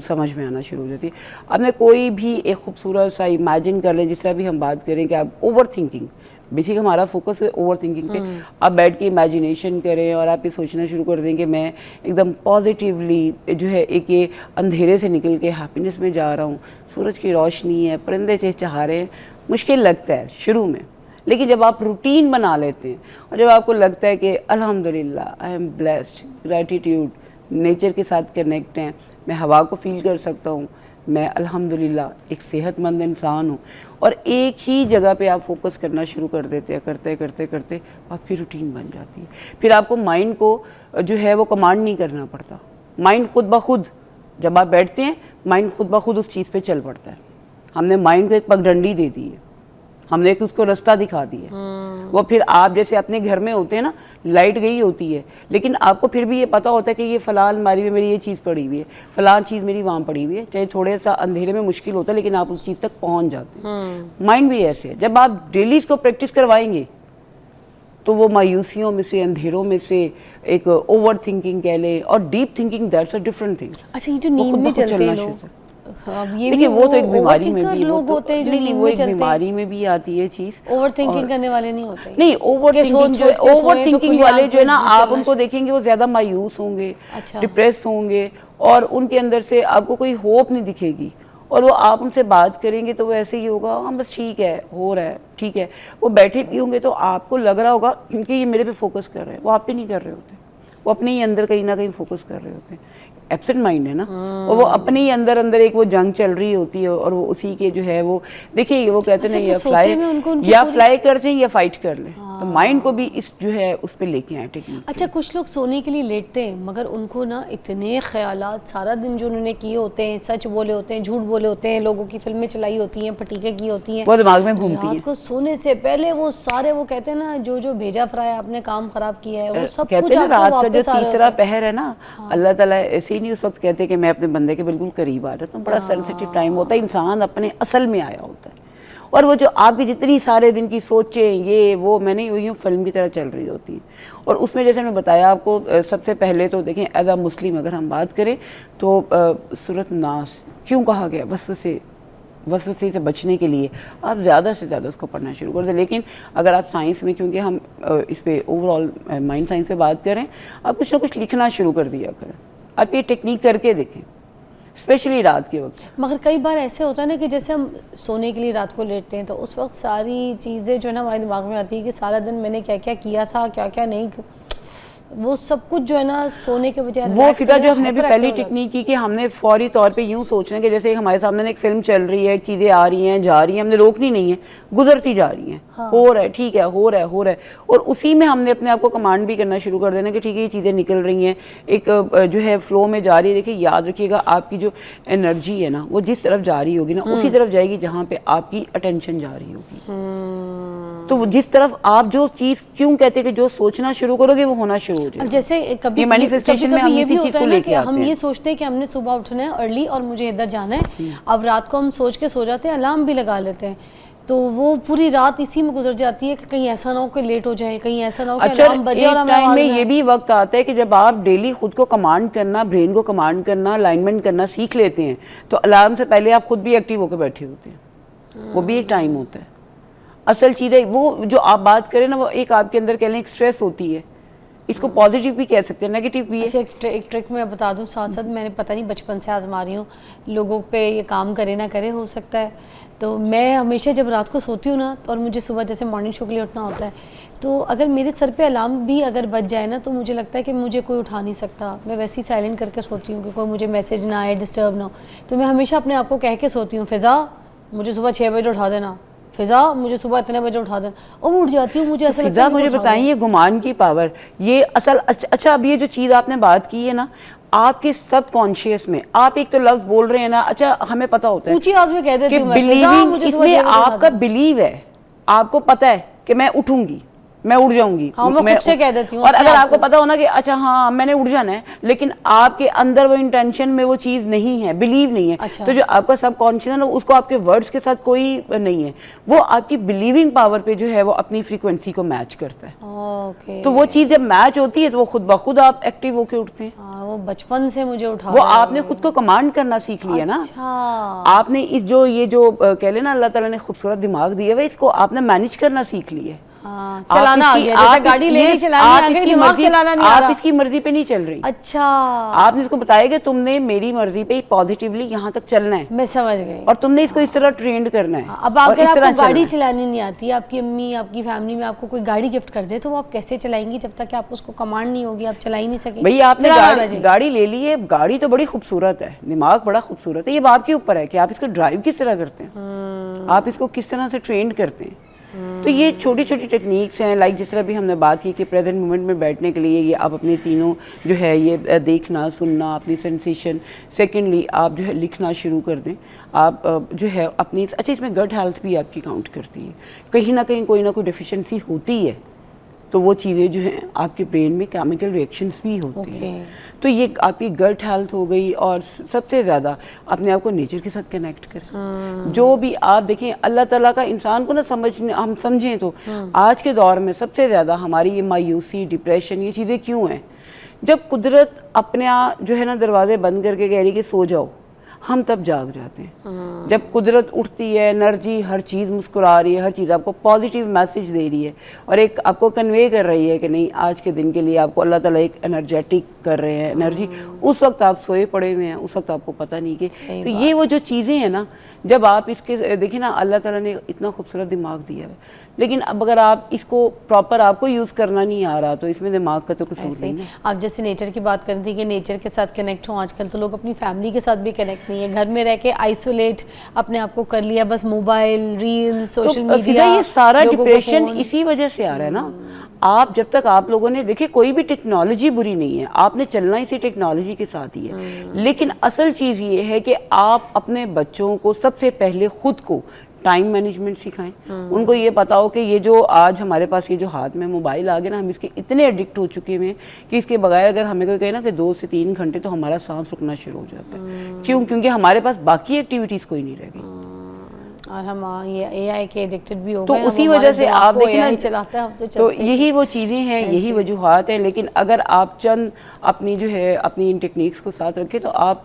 سمجھ میں آنا شروع ہو جاتی ہے. آپ نے کوئی بھی ایک خوبصورت سا امیجن کر لیں, جس طرح بھی ہم بات کریں کہ آپ اوور تھنکنگ, بیسک ہمارا فوکس ہے اوور تھنکنگ پہ, آپ بیٹھ کے امیجنیشن کریں اور آپ یہ سوچنا شروع کر دیں کہ میں ایک دم پازیٹیولی جو ہے ایک یہ اندھیرے سے نکل کے ہیپینس میں جا رہا ہوں, سورج کی روشنی ہے, پرندے چہچہا رہے ہیں. مشکل لگتا ہے شروع میں, لیکن جب آپ روٹین بنا لیتے ہیں اور جب آپ کو لگتا ہے کہ الحمدللہ I am blessed, gratitude, nature کے ساتھ کنیکٹ ہیں, میں ہوا کو فیل کر سکتا ہوں, میں الحمدللہ ایک صحت مند انسان ہوں, اور ایک ہی جگہ پہ آپ فوکس کرنا شروع کر دیتے ہیں, کرتے کرتے کرتے آپ کی روٹین بن جاتی ہے. پھر آپ کو مائنڈ کو جو ہے وہ کمانڈ نہیں کرنا پڑتا, مائنڈ خود بخود جب آپ بیٹھتے ہیں مائنڈ خود بخود اس چیز پہ چل پڑتا ہے. ہم نے مائنڈ کو ایک پگڈنڈی دے دی ہے, ہم نے اس کو رستہ دکھا دیا. وہ پھر آپ جیسے اپنے گھر میں ہوتے ہیں نا, لائٹ گئی ہوتی ہے لیکن آپ کو پھر بھی یہ پتہ ہوتا ہے کہ یہ فلاں الماری میں میری یہ چیز پڑی ہوئی ہے, فلاں چیز میری وہاں پڑی ہوئی ہے, چاہے تھوڑے سا اندھیرے میں مشکل ہوتا ہے لیکن آپ اس چیز تک پہنچ جاتے ہیں. مائنڈ بھی ایسے ہے, جب آپ ڈیلی اس کو پریکٹس کروائیں گے تو وہ مایوسیوں میں سے, اندھیروں میں سے ایک اوور تھنکنگ کہہ لیں اور deep thinking, that's a different thing. اچھا یہ جو نیند میں چلتے ہیں لوگ, دیکھیں وہ تو ایک بیماری میں بھی لوگ ہوتے ہیں جو نیند میں چلتے ہیں, بیماری میں بھی آتی ہے چیز. اوور تھنکنگ کرنے والے نہیں ہوتے, نہیں اوور تھنکنگ والے جو ہے نا آپ ان کو دیکھیں گے وہ زیادہ مایوس ہوں گے, ڈپریس ہوں گے, اور ان کے اندر سے آپ کو کوئی ہوپ نہیں دکھے گی. اور وہ آپ ان سے بات کریں گے تو وہ ایسے ہی ہوگا, ہاں بس ٹھیک ہے ہو رہا ہے ٹھیک ہے. وہ بیٹھے بھی ہوں گے تو آپ کو لگ رہا ہوگا کہ یہ میرے پہ فوکس کر رہے ہیں, وہ آپ پہ نہیں کر رہے ہوتے, وہ اپنے ہی اندر کہیں نہ کہیں فوکس کر رہے ہوتے ہیں. ایبسنٹ مائنڈ ہے نا, اور وہ اپنے ہی اندر ایک وہ جنگ چل رہی ہوتی ہے, اور وہ اسی کے جو ہے وہ دیکھیے وہ کہتے ہیں یا فلائی کر جائیں یا فائٹ کر لیں, تو مائنڈ کو بھی اس جو ہے اس پہ لے کے آئیں ٹیکنیک. اچھا کچھ لوگ سونے کے لیے لیٹتے ہیں مگر ان کو نا اتنے خیالات سارا دن جو انہوں نے کیے ہوتے ہیں, سچ بولے ہوتے ہیں, جھوٹ بولے ہوتے ہیں, لوگوں کی فلمیں چلائی ہوتی ہیں, پٹیکے کی ہوتی ہیں, وہ دماغ میں گھومتی ہیں. رات کو سونے سے پہلے وہ سارے وہ کہتے ہیں نا جو بھیجا فرایا آپ نے کام خراب کیا ہے وہ سب کچھ آپ کو واپس آ رہا ہے. تیسرا پہر ہے نا, اللہ تعالیٰ ایسے ہی نہیں اس وقت کہتے کہ میں اپنے بندے کے بالکل قریب آ جاتا ہوں, بڑا سینسٹیو ٹائم ہوتا ہے, انسان اپنے اصل میں آیا ہوتا ہے, اور وہ جو آپ کی جتنی سارے دن کی سوچیں یہ وہ میں نے یوں فلم کی طرح چل رہی ہوتی ہیں. اور اس میں جیسے میں بتایا آپ کو سب سے پہلے تو دیکھیں ایز اے مسلم اگر ہم بات کریں تو سورۃ ناس کیوں کہا گیا, وسوسے سے بچنے کے لیے آپ زیادہ سے زیادہ اس کو پڑھنا شروع کر دیں. لیکن اگر آپ سائنس میں, کیونکہ ہم اس پہ اوور آل مائنڈ سائنس پہ بات کریں, آپ کچھ نہ کچھ لکھنا شروع کر دیا کریں, آپ یہ ٹیکنیک کر کے دیکھیں اسپیشلی رات کے وقت. مگر کئی بار ایسے ہوتا ہے نا کہ جیسے ہم سونے کے لیے رات کو لیٹتے ہیں تو اس وقت ساری چیزیں جو ہے نا ہمارے دماغ میں آتی ہے کہ سارا دن میں نے کیا کیا کیا تھا, کیا کیا نہیں, وہ سب کچھ جو ہے نا سونے کے بجائے وہ فضا جو ہم نے ابھی پہلی ٹیکنیک کی کہ ہم نے فوری طور پہ یوں سوچنا کہ جیسے ہمارے سامنے ایک فلم چل رہی ہے, چیزیں آ رہی ہیں جا رہی ہیں, ہم نے روکنی نہیں ہے, گزرتی جا رہی ہیں, ہو رہا ہے ٹھیک ہے, ہو رہا ہے, اور اسی میں ہم نے اپنے آپ کو کمانڈ بھی کرنا شروع کر دینا کہ ٹھیک ہے یہ چیزیں نکل رہی ہیں, ایک جو ہے فلو میں جا رہی ہے. دیکھیے یاد رکھیے گا آپ کی جو انرجی ہے نا وہ جس طرف جا رہی ہوگی نا اسی طرف جائے گی جہاں پہ آپ کی اٹینشن جا رہی ہوگی. تو جس طرف آپ جو چیز کیوں کہتے ہیں کہ جو سوچنا شروع کرو گے وہ ہونا شروع ہو جائے گا. اب جیسے کبھی یہ بھی ہوتا ہے نا کہ ہم یہ سوچتے ہیں کہ ہم نے صبح اٹھنا ہے ارلی اور مجھے ادھر جانا ہے, اب رات کو ہم سوچ کے سو جاتے ہیں, الارم بھی لگا لیتے ہیں, تو وہ پوری رات اسی میں گزر جاتی ہے کہ کہیں ایسا نہ ہو کہ لیٹ ہو جائیں, کہیں ایسا نہ ہو کہ الارم بجے اور ہمیں ٹائم میں یہ بھی وقت آتا ہے کہ جب آپ ڈیلی خود کو کمانڈ کرنا, برین کو کمانڈ کرنا, الائنمنٹ کرنا سیکھ لیتے ہیں تو الارم سے پہلے آپ خود بھی ایکٹیو ہو کے بیٹھے ہوتے ہیں. وہ بھی ایک ٹائم ہوتا ہے. اصل چیز ہے وہ جو آپ بات کریں نا وہ ایک آپ کے اندر کہہ لیں ایک سٹریس ہوتی ہے, اس کو پازیٹیو بھی کہہ سکتے ہیں, نیگیٹیو بھی ہے. ایک ٹرک میں بتا دوں ساتھ ساتھ, میں نے پتہ نہیں بچپن سے آزما رہی ہوں, لوگوں پہ یہ کام کرے نہ کرے ہو سکتا ہے, تو میں ہمیشہ جب رات کو سوتی ہوں نا اور مجھے صبح جیسے مارننگ شو کے لیے اٹھنا ہوتا ہے, تو اگر میرے سر پہ الارم بھی اگر بج جائے نا تو مجھے لگتا ہے کہ مجھے کوئی اٹھا نہیں سکتا. میں ویسے ہی سائلنٹ کر کے سوتی ہوں کہ کوئی مجھے میسج نہ آئے, ڈسٹرب نہ ہو. تو میں ہمیشہ اپنے آپ کو کہہ کے سوتی ہوں, فضا مجھے صبح 6 بجے اٹھا دینا, فضا مجھے صبح اتنے بجے اٹھا دینا, اور میں اٹھ جاتی ہوں. مجھے ایسا لگتا ہے مجھے بتائیں یہ گمان کی پاور, یہ اصل اچھا اب یہ جو چیز آپ نے بات کی ہے نا آپ کے سب کانشیس میں آپ ایک تو لفظ بول رہے ہیں نا, اچھا ہمیں پتہ ہوتا ہے اونچی آواز میں کہہ دیتی ہوں میں, بلیونگ اس میں آپ کا بلیو ہے, آپ کو پتہ ہے کہ میں اٹھوں گی, میں اٹھ جاؤں گی, ہاں میں خود سے کہہ دیتی ہوں. اور اگر آپ کو پتا ہونا کہ اچھا ہاں میں نے اٹھ جانا ہے, لیکن آپ کے اندر وہ انٹینشن میں وہ چیز نہیں ہے, بلیو نہیں ہے, تو جو آپ کا سب کانشیس ہے نا اس کو آپ کے ورڈز کے ساتھ کوئی نہیں ہے, وہ آپ کی بلیونگ پاور پہ جو ہے وہ اپنی فریکوینسی کو میچ کرتا ہے. تو وہ چیز جب میچ ہوتی ہے تو وہ خود بخود آپ ایکٹیو ہو کے اٹھتے ہیں. وہ بچپن سے مجھے اٹھا, وہ آپ نے خود کو کمانڈ کرنا سیکھ لیا نا. آپ نے اس جو یہ جو کہہ لیں نا اللہ تعالیٰ نے خوبصورت دماغ دیا ہے, اس کو آپ نے مینج کرنا سیکھ لیا ہے. چلانا آ گیا, جیسے گاڑی لینی چلانی آ گئی, دماغ چلانا نہیں آ رہا. آپ اس کی مرضی پہ نہیں چل رہی. اچھا آپ نے اس کو بتایا کہ تم نے میری مرضی پہ پازیٹیولی یہاں تک چلنا ہے, میں سمجھ گئی, اور تم نے اس کو اس طرح ٹرینڈ کرنا ہے. اب اگر آپ کو گاڑی چلانی نہیں آتی, آپ کی امی آپ کی فیملی میں آپ کو کوئی گاڑی گفٹ کر دے تو وہ آپ کیسے چلائیں گی جب تک کہ آپ کو اس کو کمانڈ نہیں ہوگی, آپ چلا ہی نہیں سکیں. بھائی آپ نے گاڑی لے لی ہے, گاڑی تو بڑی خوبصورت ہے, دماغ بڑا خوبصورت ہے, یہ آپ کے اوپر ہے کہ آپ اس کو ڈرائیو کس طرح کرتے ہیں, آپ اس کو کس طرح سے ٹرینڈ کرتے ہیں. تو یہ چھوٹی چھوٹی ٹیکنیکس ہیں, لائک جس طرح بھی ہم نے بات کی کہ پریزنٹ مومنٹ میں بیٹھنے کے لیے یہ آپ اپنے تینوں جو ہے یہ دیکھنا سننا, اپنی سینسیشن, سیکنڈلی آپ جو ہے لکھنا شروع کر دیں. آپ جو ہے اپنی اچھا اس میں گٹ ہیلتھ بھی آپ کی کاؤنٹ کرتی ہے, کہیں نہ کہیں کوئی نہ کوئی ڈیفیشنسی ہوتی ہے تو وہ چیزیں جو ہیں آپ کے برین میں کیمیکل ریئیکشنز بھی ہوتی ہیں. تو یہ آپ کی گٹ ہیلتھ ہو گئی, اور سب سے زیادہ اپنے آپ کو نیچر کے ساتھ کنیکٹ کریں. جو بھی آپ دیکھیں اللہ تعالیٰ کا انسان کو نہ ہم سمجھیں تو آج کے دور میں سب سے زیادہ ہماری یہ مایوسی, ڈپریشن, یہ چیزیں کیوں ہیں؟ جب قدرت اپنے جو ہے نا دروازے بند کر کے کہہ رہی کہ سو جاؤ, ہم تب جاگ جاتے ہیں. جب قدرت اٹھتی ہے, انرجی, ہر چیز مسکرا رہی ہے, ہر چیز آپ کو پازیٹیو میسج دے رہی ہے اور ایک آپ کو کنوے کر رہی ہے کہ نہیں آج کے دن کے لیے آپ کو اللہ تعالیٰ ایک انرجیٹک کر رہے ہیں انرجی, اس وقت آپ سوئے پڑے ہوئے ہیں, اس وقت آپ کو پتہ نہیں کہ تو یہ وہ جو چیزیں ہیں نا, جب آپ اس کے دیکھیں نا اللہ تعالیٰ نے اتنا خوبصورت دماغ دیا ہے, لیکن اب اگر آپ اس کو پراپر آپ کو یوز کرنا نہیں آ رہا تو اس میں دماغ کا تو قصور نہیں ہے. آپ جیسے نیچر کی بات کر رہی تھی کہ نیچر کے ساتھ کنیکٹ ہوں, آج کل تو لوگ اپنی فیملی کے ساتھ بھی کنیکٹ نہیں ہے, گھر میں رہ کے آئسولیٹ اپنے آپ کو کر لیا, بس موبائل, ریل, سوشل میڈیا. یہ سارا ڈپریشن اسی وجہ سے آ رہا ہے نا. آپ جب تک آپ لوگوں نے دیکھیں کوئی بھی ٹیکنالوجی بری نہیں ہے, آپ نے چلنا اسی ٹیکنالوجی کے ساتھ ہی ہے, لیکن اصل چیز یہ ہے کہ آپ اپنے بچوں کو سب سے پہلے خود کو ٹائم مینجمنٹ سکھائیں. ان کو یہ پتا ہو کہ یہ جو آج ہمارے پاس یہ جو ہاتھ میں موبائل آ گیا نا, ہم اس کے اتنے ایڈکٹ ہو چکے ہیں کہ اس کے بغیر اگر ہمیں کوئی کہے نا کہ 2 سے 3 گھنٹے تو ہمارا سانس رکنا شروع ہو جاتا ہے. کیوں؟ کیونکہ ہمارے پاس باقی ایکٹیویٹیز کوئی نہیں رہ گئی, اور ہم یہ اے آئی کے ایڈکٹڈ بھی ہو تو گئے. اسی وجہ سے آپ دیکھیں نا, چلاتے ہیں تو یہی وہ چیزیں ہیں, یہی وجوہات ہیں. لیکن اگر آپ چند اپنی جو ہے اپنی ان ٹیکنیکس کو ساتھ رکھیں تو آپ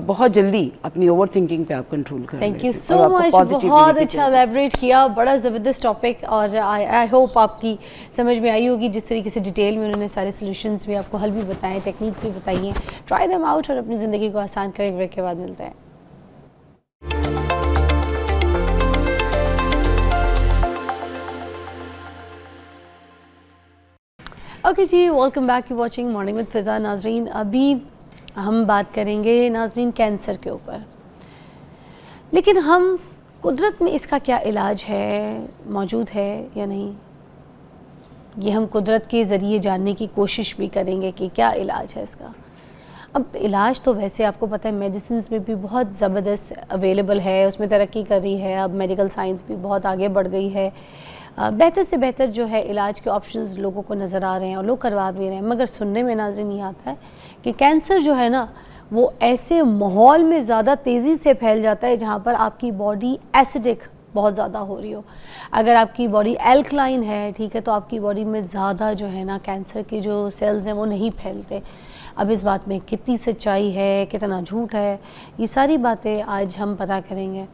بہت جلدی اپنی اوور تھنکنگ پہ آپ کنٹرول کر لیں. تھینک یو سو مچ, بہت اچھا ایلیبریٹ کیا, بڑا زبردست ٹاپک, اور آئی ہوپ آپ کی سمجھ میں آئی ہوگی جس طریقے سے ڈیٹیل میں انہوں نے سارے سولوشنس بھی آپ کو حل بھی بتائے, ٹیکنیکس بھی بتائی ہیں. ٹرائی دیم آؤٹ اور اپنی زندگی کو آسان کریں. بریک کے بعد ملتے ہیں. اوکے جی، welcome back to watching morning with Faza. ناظرین، ابھی ہم بات کریں گے ناظرین کینسر کے اوپر، لیکن ہم قدرت میں اس کا کیا علاج ہے، موجود ہے یا نہیں، یہ ہم قدرت کے ذریعے جاننے کی کوشش بھی کریں گے کہ کیا علاج ہے اس کا. اب علاج تو ویسے آپ کو پتہ ہے میڈیسنز میں بھی بہت زبردست اویلیبل ہے، اس میں ترقی کر رہی ہے، اب میڈیکل سائنس بھی بہت آگے بڑھ گئی ہے، بہتر سے بہتر جو ہے علاج کے آپشنز لوگوں کو نظر آ رہے ہیں اور لوگ کروا بھی رہے ہیں. مگر سننے میں ناظرین یہ آتا ہے کہ کینسر جو ہے نا وہ ایسے ماحول میں زیادہ تیزی سے پھیل جاتا ہے جہاں پر آپ کی باڈی ایسیڈک بہت زیادہ ہو رہی ہو. اگر آپ کی باڈی ایلکلائن ہے، ٹھیک ہے، تو آپ کی باڈی میں زیادہ جو ہے نا کینسر کے جو سیلز ہیں وہ نہیں پھیلتے. اب اس بات میں کتنی سچائی ہے، کتنا جھوٹ ہے، یہ ساری باتیں آج ہم پتہ کریں گے.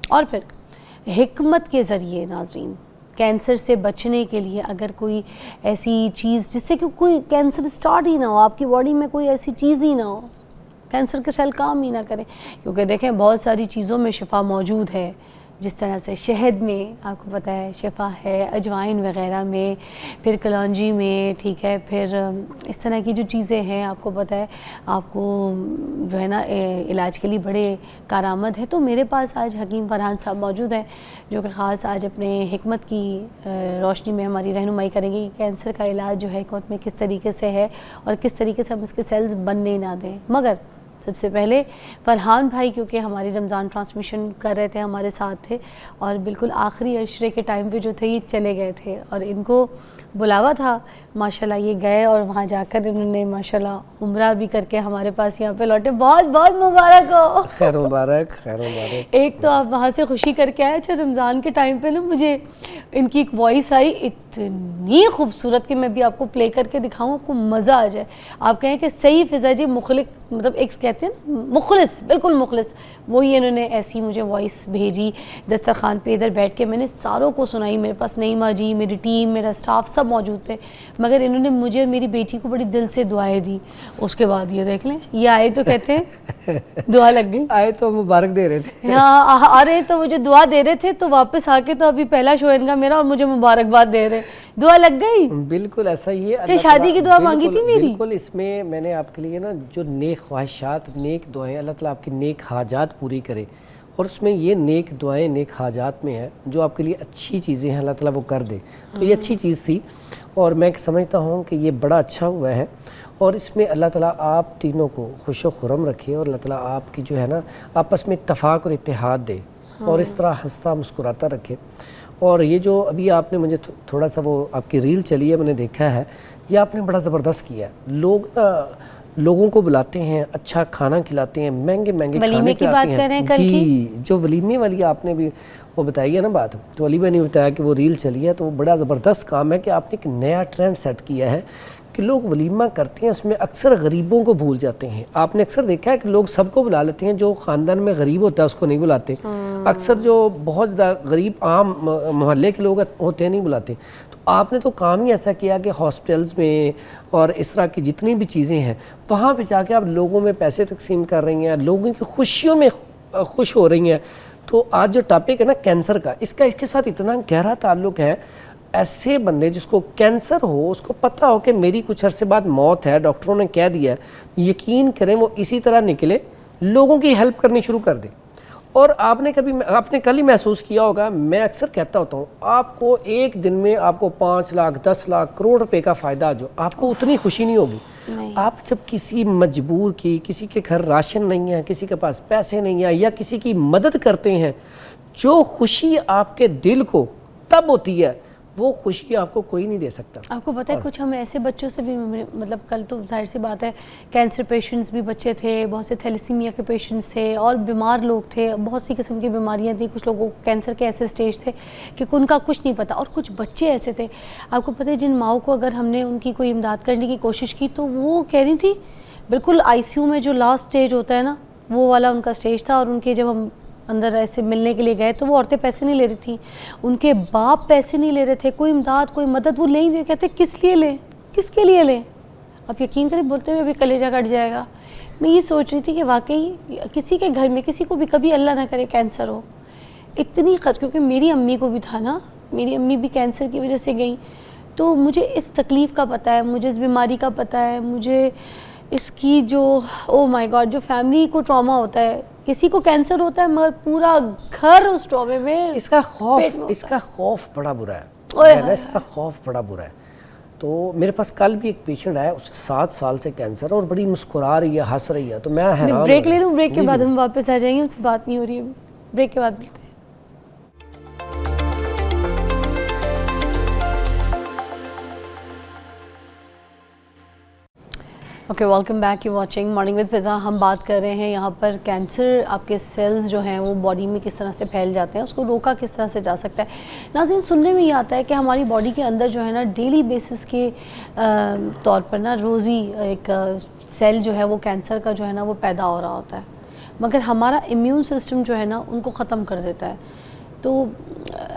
اور پھر حکمت کے ذریعے ناظرین کینسر سے بچنے کے لیے اگر کوئی ایسی چیز جس سے کہ کوئی کینسر سٹارٹ ہی نہ ہو، آپ کی باڈی میں کوئی ایسی چیز ہی نہ ہو، کینسر کے سیل کام ہی نہ کریں، کیونکہ دیکھیں بہت ساری چیزوں میں شفا موجود ہے. جس طرح سے شہد میں آپ کو پتہ ہے شفا ہے، اجوائن وغیرہ میں، پھر کلونجی میں، ٹھیک ہے، پھر اس طرح کی جو چیزیں ہیں آپ کو پتہ ہے آپ کو جو ہے نا علاج کے لیے بڑے کارآمد ہے. تو میرے پاس آج حکیم فرحان صاحب موجود ہیں جو کہ خاص آج اپنے حکمت کی روشنی میں ہماری رہنمائی کریں گے کہ کینسر کا علاج جو ہے حکمت میں کس طریقے سے ہے اور کس طریقے سے ہم اس کے سیلز بننے نہ دیں. مگر سب سے پہلے فرحان بھائی کیونکہ ہماری رمضان ٹرانسمیشن کر رہے تھے، ہمارے ساتھ تھے اور بالکل آخری عشرے کے ٹائم پہ جو تھے یہ چلے گئے تھے اور ان کو بلاوا تھا، ماشاءاللہ یہ گئے اور وہاں جا کر انہوں نے ماشاءاللہ عمرہ بھی کر کے ہمارے پاس یہاں پہ لوٹے. بہت بہت مبارک ہو. خیر مبارک، خیر مبارک. ایک تو آپ وہاں سے خوشی کر کے آئے. اچھا رمضان کے ٹائم پہ نا مجھے ان کی ایک وائس آئی اتنی خوبصورت کہ میں بھی آپ کو پلے کر کے دکھاؤں، آپ کو مزہ آ جائے. آپ کہیں کہ صحیح فضا جی مخلص، مطلب ایک کہتے ہیں مخلص، بالکل مخلص، وہی انہوں نے ایسی مجھے وائس بھیجی. دسترخوان پہ ادھر بیٹھ کے میں نے ساروں کو سنائی، میرے پاس نعیمہ جی، میری ٹیم، میرا سٹاف سب موجود تھے، مگر انہوں نے مجھے اور میری بیٹی کو بڑی دل سے دعائیں دی. اس کے بعد یہ دیکھ لیں یہ آئے تو کہتے ہیں دعا لگ گئی. آئے تو مبارک دے رہے تھے. ہاں آ رہے تو مجھے دعا دے رہے تھے، تو واپس آ کے تو ابھی پہلا شو ان کا میرا اور مجھے مبارکباد دے رہے. دعا لگ گئی. بالکل ایسا ہی ہے. پھر شادی کی دعا مانگی تھی میری. بالکل اس میں میں نے آپ کے لیے نا جو نیک خواہشات، نیک دعائیں، اللہ تعالیٰ آپ کی نیک حاجات پوری کرے، اور اس میں یہ نیک دعائیں نیک حاجات میں ہے جو آپ کے لیے اچھی چیزیں ہیں اللہ تعالیٰ وہ کر دے. تو یہ اچھی چیز تھی اور میں سمجھتا ہوں کہ یہ بڑا اچھا ہوا ہے، اور اس میں اللہ تعالیٰ آپ تینوں کو خوش و خرم رکھے اور اللہ تعالیٰ آپ کی جو ہے نا آپس میں اتفاق اور اتحاد دے اور اس طرح ہنستا مسکراتا رکھے. اور یہ جو ابھی آپ نے مجھے تھوڑا سا وہ آپ کی ریل چلی ہے میں نے دیکھا ہے، یہ آپ نے بڑا زبردست کیا ہے. لوگوں کو بلاتے ہیں، اچھا کھانا کھلاتے ہیں، مہنگے مہنگے کھانے کھلاتے ہیں. جی جو ولیمے والی آپ نے بھی وہ بتائی ہے نا بات، تو علی بھائی نے بتایا کہ وہ ریل چلی ہے، تو وہ بڑا زبردست کام ہے کہ آپ نے ایک نیا ٹرینڈ سیٹ کیا ہے کہ لوگ ولیمہ کرتے ہیں، اس میں اکثر غریبوں کو بھول جاتے ہیں. آپ نے اکثر دیکھا ہے کہ لوگ سب کو بلا لیتے ہیں، جو خاندان میں غریب ہوتا ہے اس کو نہیں بلاتے. اکثر جو بہت زیادہ غریب عام محلے کے لوگ ہوتے ہیں نہیں بلاتے. تو آپ نے تو کام ہی ایسا کیا کہ ہاسپٹلز میں اور اس طرح کی جتنی بھی چیزیں ہیں وہاں پہ جا کے آپ لوگوں میں پیسے تقسیم کر رہی ہیں، لوگوں کی خوشیوں میں خوش ہو رہی ہیں. تو آج جو ٹاپک ہے نا کینسر کا، اس کے ساتھ اتنا گہرا تعلق ہے. ایسے بندے جس کو کینسر ہو، اس کو پتہ ہو کہ میری کچھ عرصے بعد موت ہے، ڈاکٹروں نے کہہ دیا ہے، یقین کریں وہ اسی طرح نکلے، لوگوں کی ہیلپ کرنی شروع کر دے. اور آپ نے کل ہی محسوس کیا ہوگا، میں اکثر کہتا ہوتا ہوں آپ کو ایک دن میں آپ کو 5 لاکھ 10 لاکھ کروڑ روپے کا فائدہ جو آپ کو اتنی خوشی نہیں ہوگی. آپ جب کسی مجبور کی، کسی کے گھر راشن نہیں ہے، کسی کے پاس پیسے نہیں ہیں، یا کسی کی مدد کرتے ہیں، جو خوشی آپ کے دل کو تب ہوتی ہے وہ خوشی آپ کو کوئی نہیں دے سکتا. آپ کو پتہ ہے کچھ ہم ایسے بچوں سے بھی، مطلب کل تو ظاہر سی بات ہے کینسر پیشنٹس بھی بچے تھے، بہت سے تھیلیسیمیا کے پیشنٹس تھے اور بیمار لوگ تھے، بہت سی قسم کی بیماریاں تھیں. کچھ لوگوں کو کینسر کے ایسے سٹیج تھے کہ ان کا کچھ نہیں پتہ، اور کچھ بچے ایسے تھے آپ کو پتہ ہے جن ماؤں کو اگر ہم نے ان کی کوئی امداد کرنے کی کوشش کی تو وہ کہہ رہی تھی بالکل آئی سی یو میں جو لاسٹ سٹیج ہوتا ہے نا وہ والا ان کا سٹیج تھا. اور ان کے جب ہم اندر ایسے ملنے کے لیے گئے تو وہ عورتیں پیسے نہیں لے رہی تھیں، ان کے باپ پیسے نہیں لے رہے تھے، کوئی امداد کوئی مدد وہ لے ہی نہیں. کہتے کس لیے لیں، کس کے لیے لیں؟ اب یقین کریں بولتے ہوئے بھی کلیجہ کٹ جائے گا. میں یہ سوچ رہی تھی کہ واقعی کسی کے گھر میں کسی کو بھی کبھی اللہ نہ کرے کینسر ہو، اتنی کیونکہ میری امی کو بھی تھا نا، میری امی بھی کینسر کی وجہ سے گئیں. تو مجھے اس تکلیف کا پتہ ہے, مجھے اس بیماری کا پتہ ہے, مجھے اس کی جو او مائی گاڈ جو فیملی کو ٹراما ہوتا ہے, کسی کو کینسر ہوتا ہے مگر پورا گھر اس ٹرامے میں, اس کا خوف بڑا برا ہے, اس کا خوف بڑا برا ہے. تو میرے پاس کل بھی ایک پیشنٹ آیا, اسے 7 سال سے کینسر اور بڑی مسکرا رہی ہے, ہنس رہی ہے, تو میں حیران. بریک لے لوں, بریک کے بعد ہم واپس آ جائیں گے, اس بات نہیں ہو رہی ہے, بریک کے بعد ملتے ہیں. Okay, welcome back, you watching morning with فضا. ہم بات کر رہے ہیں یہاں پر کینسر, آپ کے سیلز جو ہیں وہ باڈی میں کس طرح سے پھیل جاتے ہیں, اس کو روکا کس طرح سے جا سکتا ہے. ناظرین, سننے میں یہ آتا ہے کہ ہماری باڈی کے اندر جو ہے نا ڈیلی بیسس کے طور پر نا روزی ایک سیل جو ہے وہ کینسر کا جو ہے نا وہ پیدا ہو رہا ہوتا ہے, مگر ہمارا امیون سسٹم جو ہے نا ان کو ختم کر دیتا ہے. تو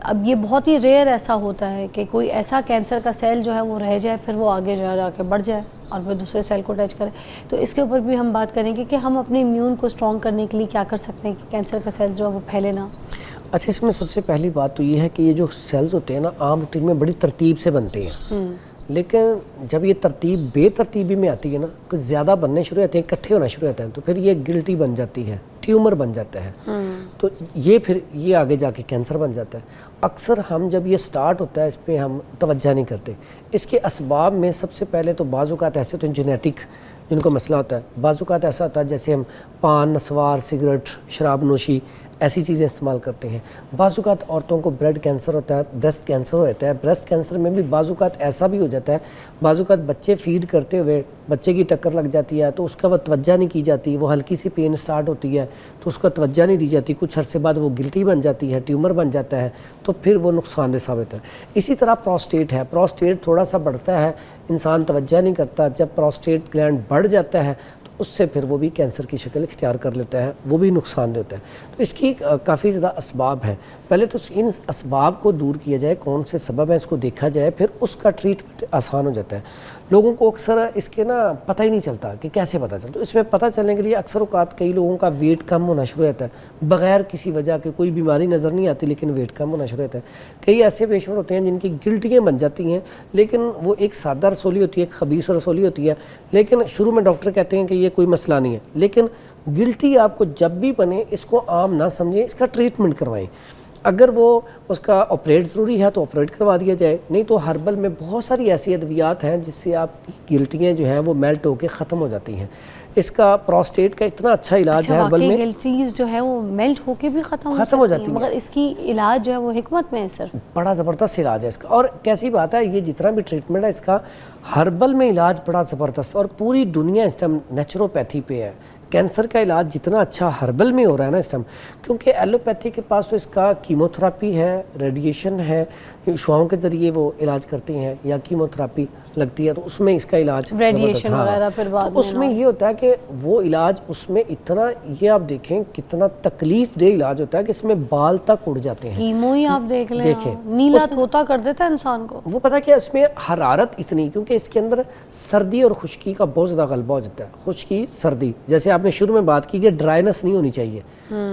اب یہ بہت ہی ریئر ایسا ہوتا ہے کہ کوئی ایسا کینسر کا سیل جو ہے وہ رہ جائے, پھر وہ آگے جو ہے جا کے بڑھ جائے اور پھر دوسرے سیل کو ٹچ کرے. تو اس کے اوپر بھی ہم بات کریں گے کہ ہم اپنے امیون کو اسٹرانگ کرنے کے لیے کیا کر سکتے ہیں کہ کینسر کا سیل جو ہے وہ پھیلے نہ. اچھا, اس میں سب سے پہلی بات تو یہ ہے کہ یہ جو سیلز ہوتے ہیں نا عام روٹین میں بڑی ترتیب سے بنتے ہیں, لیکن جب یہ ترتیب بے ترتیبی میں آتی ہے نا, کہ زیادہ بننے شروع ہوتے ہیں, اکٹھے ہونا شروع ہوتے ہیں, تو پھر یہ گلٹی بن جاتی ہے, ٹیومر بن جاتا ہے, تو یہ پھر یہ آگے جا کے کینسر بن جاتا ہے. اکثر ہم جب یہ سٹارٹ ہوتا ہے اس پہ ہم توجہ نہیں کرتے. اس کے اسباب میں سب سے پہلے تو بعض اوقات ایسے ہوتے ہیں جینیٹک جن کو مسئلہ ہوتا ہے, بعض اوقات ایسا ہوتا ہے جیسے ہم پان, نسوار, سگریٹ, شراب نوشی ایسی چیزیں استعمال کرتے ہیں. بعض اوقات عورتوں کو بریسٹ کینسر ہوتا ہے, بریسٹ کینسر ہوتا ہے. بریسٹ کینسر میں بھی بعض اوقات ایسا بھی ہو جاتا ہے, بعض اوقات بچے فیڈ کرتے ہوئے بچے کی ٹکر لگ جاتی ہے, تو اس کا وہ توجہ نہیں کی جاتی, وہ ہلکی سی پین سٹارٹ ہوتی ہے تو اس کا توجہ نہیں دی جاتی, کچھ عرصے بعد وہ گلٹی بن جاتی ہے, ٹیومر بن جاتا ہے, تو پھر وہ نقصان دہ ثابت ہے. اسی طرح پروسٹیٹ ہے, پروسٹیٹ تھوڑا سا بڑھتا ہے, انسان توجہ نہیں کرتا, جب پروسٹیٹ گلینڈ بڑھ جاتا ہے تو اس سے پھر وہ بھی کینسر کی شکل اختیار کر لیتا ہے, وہ بھی نقصان دہ ہوتا ہے. تو اس کی کافی زیادہ اسباب ہیں. پہلے تو ان اسباب کو دور کیا جائے, کون سے سبب ہیں اس کو دیکھا جائے, پھر اس کا ٹریٹمنٹ آسان ہو جاتا ہے. لوگوں کو اکثر اس کے نا پتہ ہی نہیں چلتا کہ کیسے پتہ چلتا. تو اس میں پتہ چلنے کے لیے اکثر اوقات کئی لوگوں کا ویٹ کم ہونا شروع ہوتا ہے بغیر کسی وجہ کے, کوئی بیماری نظر نہیں آتی لیکن ویٹ کم ہونا شروع ہوتا ہے. کئی ایسے پیشنٹ ہوتے ہیں جن کی گلٹیاں بن جاتی ہیں, لیکن وہ ایک سادہ رسولی ہوتی ہے, ایک خبیث رسولی ہوتی ہے, لیکن شروع میں ڈاکٹر کہتے ہیں کہ یہ کوئی مسئلہ نہیں ہے, لیکن گلٹی آپ کو جب بھی بنے اس کو عام نہ سمجھیں, اس کا ٹریٹمنٹ کروائیں. اگر وہ اس کا آپریٹ ضروری ہے تو آپریٹ کروا دیا جائے, نہیں تو ہربل میں بہت ساری ایسی ادویات ہیں جس سے آپ کی گلٹیاں جو ہیں وہ میلٹ ہو کے ختم ہو جاتی ہیں. اس کا پروسٹیٹ کا اتنا اچھا علاج ہے ہربل میں, گلٹیز جو ہے وہ میلٹ ہو کے بھی ختم ہو جاتی ہیں, مگر اس کی علاج جو ہے وہ حکمت میں ہے سر, بڑا زبردست علاج ہے اس کا. اور کیسی بات ہے, یہ جتنا بھی ٹریٹمنٹ ہے اس کا ہربل میں علاج بڑا زبردست, اور پوری دنیا اس ٹائم نیچروپیتھی پہ ہے. کینسر کا علاج جتنا اچھا ہربل میں ہو رہا ہے نا اس ٹائم, کیونکہ ایلوپیتھی کے پاس تو اس کا کیموتھراپی ہے, ریڈیشن ہے, شعاؤں کے ذریعے وہ علاج کرتے ہیں, یا کیموتھراپی لگتی ہے تو اس میں اس کا علاج ریڈیشن وغیرہ پھر بعد میں. اس میں یہ ہوتا ہے کہ وہ علاج اس میں اتنا, یہ آپ دیکھیں کتنا تکلیف دہ علاج ہوتا ہے کہ اس میں بال تک اڑ جاتے ہیں. کیمو ہی آپ دیکھ لیں, نیلا دھوتا کر دیتا ہے انسان کو. وہ پتہ کیا اس میں حرارت اتنی, کیونکہ اس کے اندر سردی اور خشکی کا بہت زیادہ غلبہ ہو جاتا ہے. خشکی سردی, جیسے آپ نے شروع میں بات کی کہ ڈرائنس نہیں ہونی چاہیے,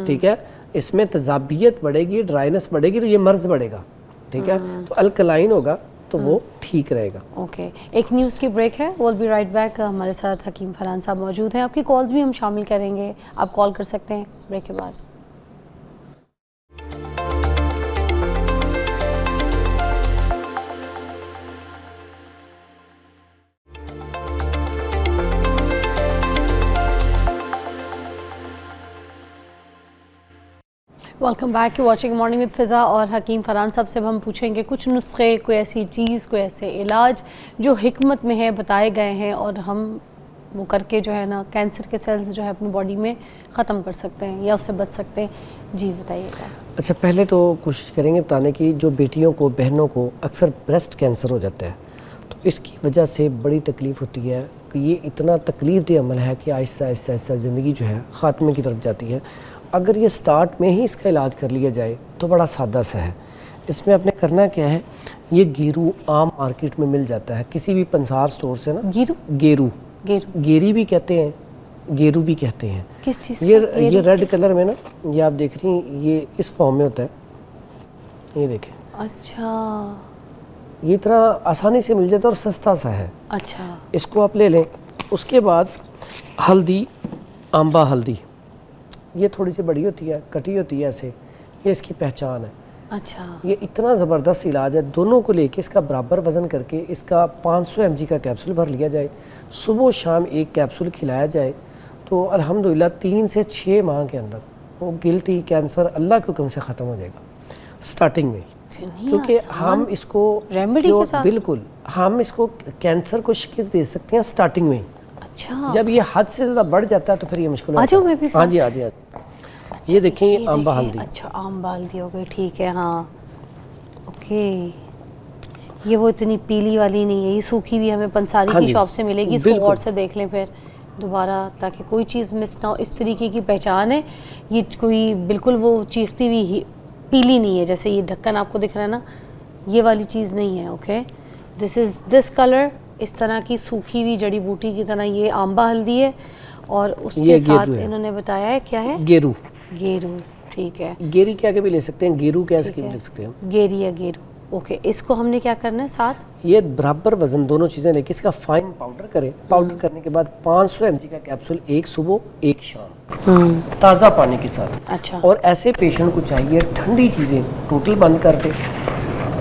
ٹھیک ہے, اس میں تذابیت بڑھے گی, ڈرائنس بڑھے گی تو یہ مرض بڑھے گا, ٹھیک ہے, تو الکلائن ہوگا تو وہ ٹھیک رہے گا. اوکے, ایک نیوز کی بریک ہے, we'll be right back. ہمارے ساتھ حکیم فرحان صاحب موجود ہیں, آپ کی کالز بھی ہم شامل کریں گے, آپ کال کر سکتے ہیں بریک کے بعد. Welcome back, you watching morning with فضا. اور حکیم فرحان صاحب سے ہم پوچھیں گے کچھ نسخے, کوئی ایسی چیز, کوئی ایسے علاج جو حکمت میں ہے, بتائے گئے ہیں, اور ہم وہ کر کے جو ہے نا کینسر کے سیلز جو ہے اپنی باڈی میں ختم کر سکتے ہیں یا اس سے بچ سکتے ہیں. جی بتائیے گا. اچھا, پہلے تو کوشش کریں گے بتانے کی, جو بیٹیوں کو, بہنوں کو اکثر بریسٹ کینسر ہو جاتا ہے تو اس کی وجہ سے بڑی تکلیف ہوتی ہے کہ یہ اتنا تکلیف دہ عمل ہے کہ آہستہ آہستہ آہستہ زندگی جو ہے خاتمے کی طرف جاتی ہے. اگر یہ سٹارٹ میں ہی اس کا علاج کر لیا جائے تو بڑا سادہ سا ہے. اس میں آپ نے کرنا کیا ہے, یہ گیرو عام مارکیٹ میں مل جاتا ہے کسی بھی پنسار سٹور سے نا. گیرو گیری بھی کہتے ہیں, گیرو بھی کہتے ہیں. کس چیز یہ ریڈ کلر میں نا, یہ آپ دیکھ رہی ہیں, یہ اس فارم میں ہوتا ہے, یہ دیکھیں. اچھا, یہ اتنا آسانی سے مل جاتا ہے اور سستا سا ہے. اچھا اس کو آپ لے لیں. اس کے بعد ہلدی، آمبا ہلدی، یہ تھوڑی سی بڑی ہوتی ہے، کٹی ہوتی ہے ایسے، یہ اس کی پہچان ہے. اچھا یہ اتنا زبردست علاج ہے. دونوں کو لے کے اس کا برابر وزن کر کے اس کا 500 mg کا کیپسول بھر لیا جائے، صبح و شام ایک کیپسول کھلایا جائے، تو الحمدللہ 3 سے 6 ماہ کے اندر وہ گلٹی کینسر اللہ کے حکم سے ختم ہو جائے گا سٹارٹنگ میں. کیونکہ ہم اس کو ریمیڈی کے ساتھ بالکل ہم اس کو کینسر کو شکست دے سکتے ہیں سٹارٹنگ میں. اچھا جب یہ حد سے زیادہ بڑھ جاتا ہے تو پھر یہ مشکل آ جاؤ میں بھی ہاں جی آ جی. یہ دیکھیں یہ آمبا ہلدی. اچھا آمبا ہلدی ہو گئی، ٹھیک ہے. ہاں اوکے. یہ وہ اتنی پیلی والی نہیں ہے، یہ سوکھی بھی ہمیں پنساری کی شاپ سے ملے گی. اس کو غور سے دیکھ لیں پھر دوبارہ تاکہ کوئی چیز مس نہ ہو. اس طریقے کی پہچان ہے. یہ کوئی بالکل وہ چیختی ہوئی پیلی نہیں ہے جیسے یہ ڈھکن آپ کو دکھ رہا ہے نا، یہ والی چیز نہیں ہے. Okay this is this colour. اس طرح کی سوکھی ہوئی جڑی بوٹی کی طرح یہ آمبا ہلدی ہے. اور اس کے ساتھ انہوں نے بتایا ہے کیا ہے؟ گیرو. گیرو ٹھیک ہے. گیری کیا کے بھی لے سکتے ہیں، گیرو کیس کے بھی لے سکتے ہیں. گیری یا گیرو. اوکے اس کو ہم نے کیا کرنا ہے ساتھ؟ یہ برابر وزن دونوں چیزیں لے کے اس کا فائن پاؤڈر کریں. پاؤڈر کرنے کے بعد 500 mg کا کیپسول ایک صبح ایک شام تازہ پانی کے ساتھ. اچھا. اور ایسے پیشنٹ کو چاہیے ٹھنڈی چیزیں ٹوٹل بند کر دے،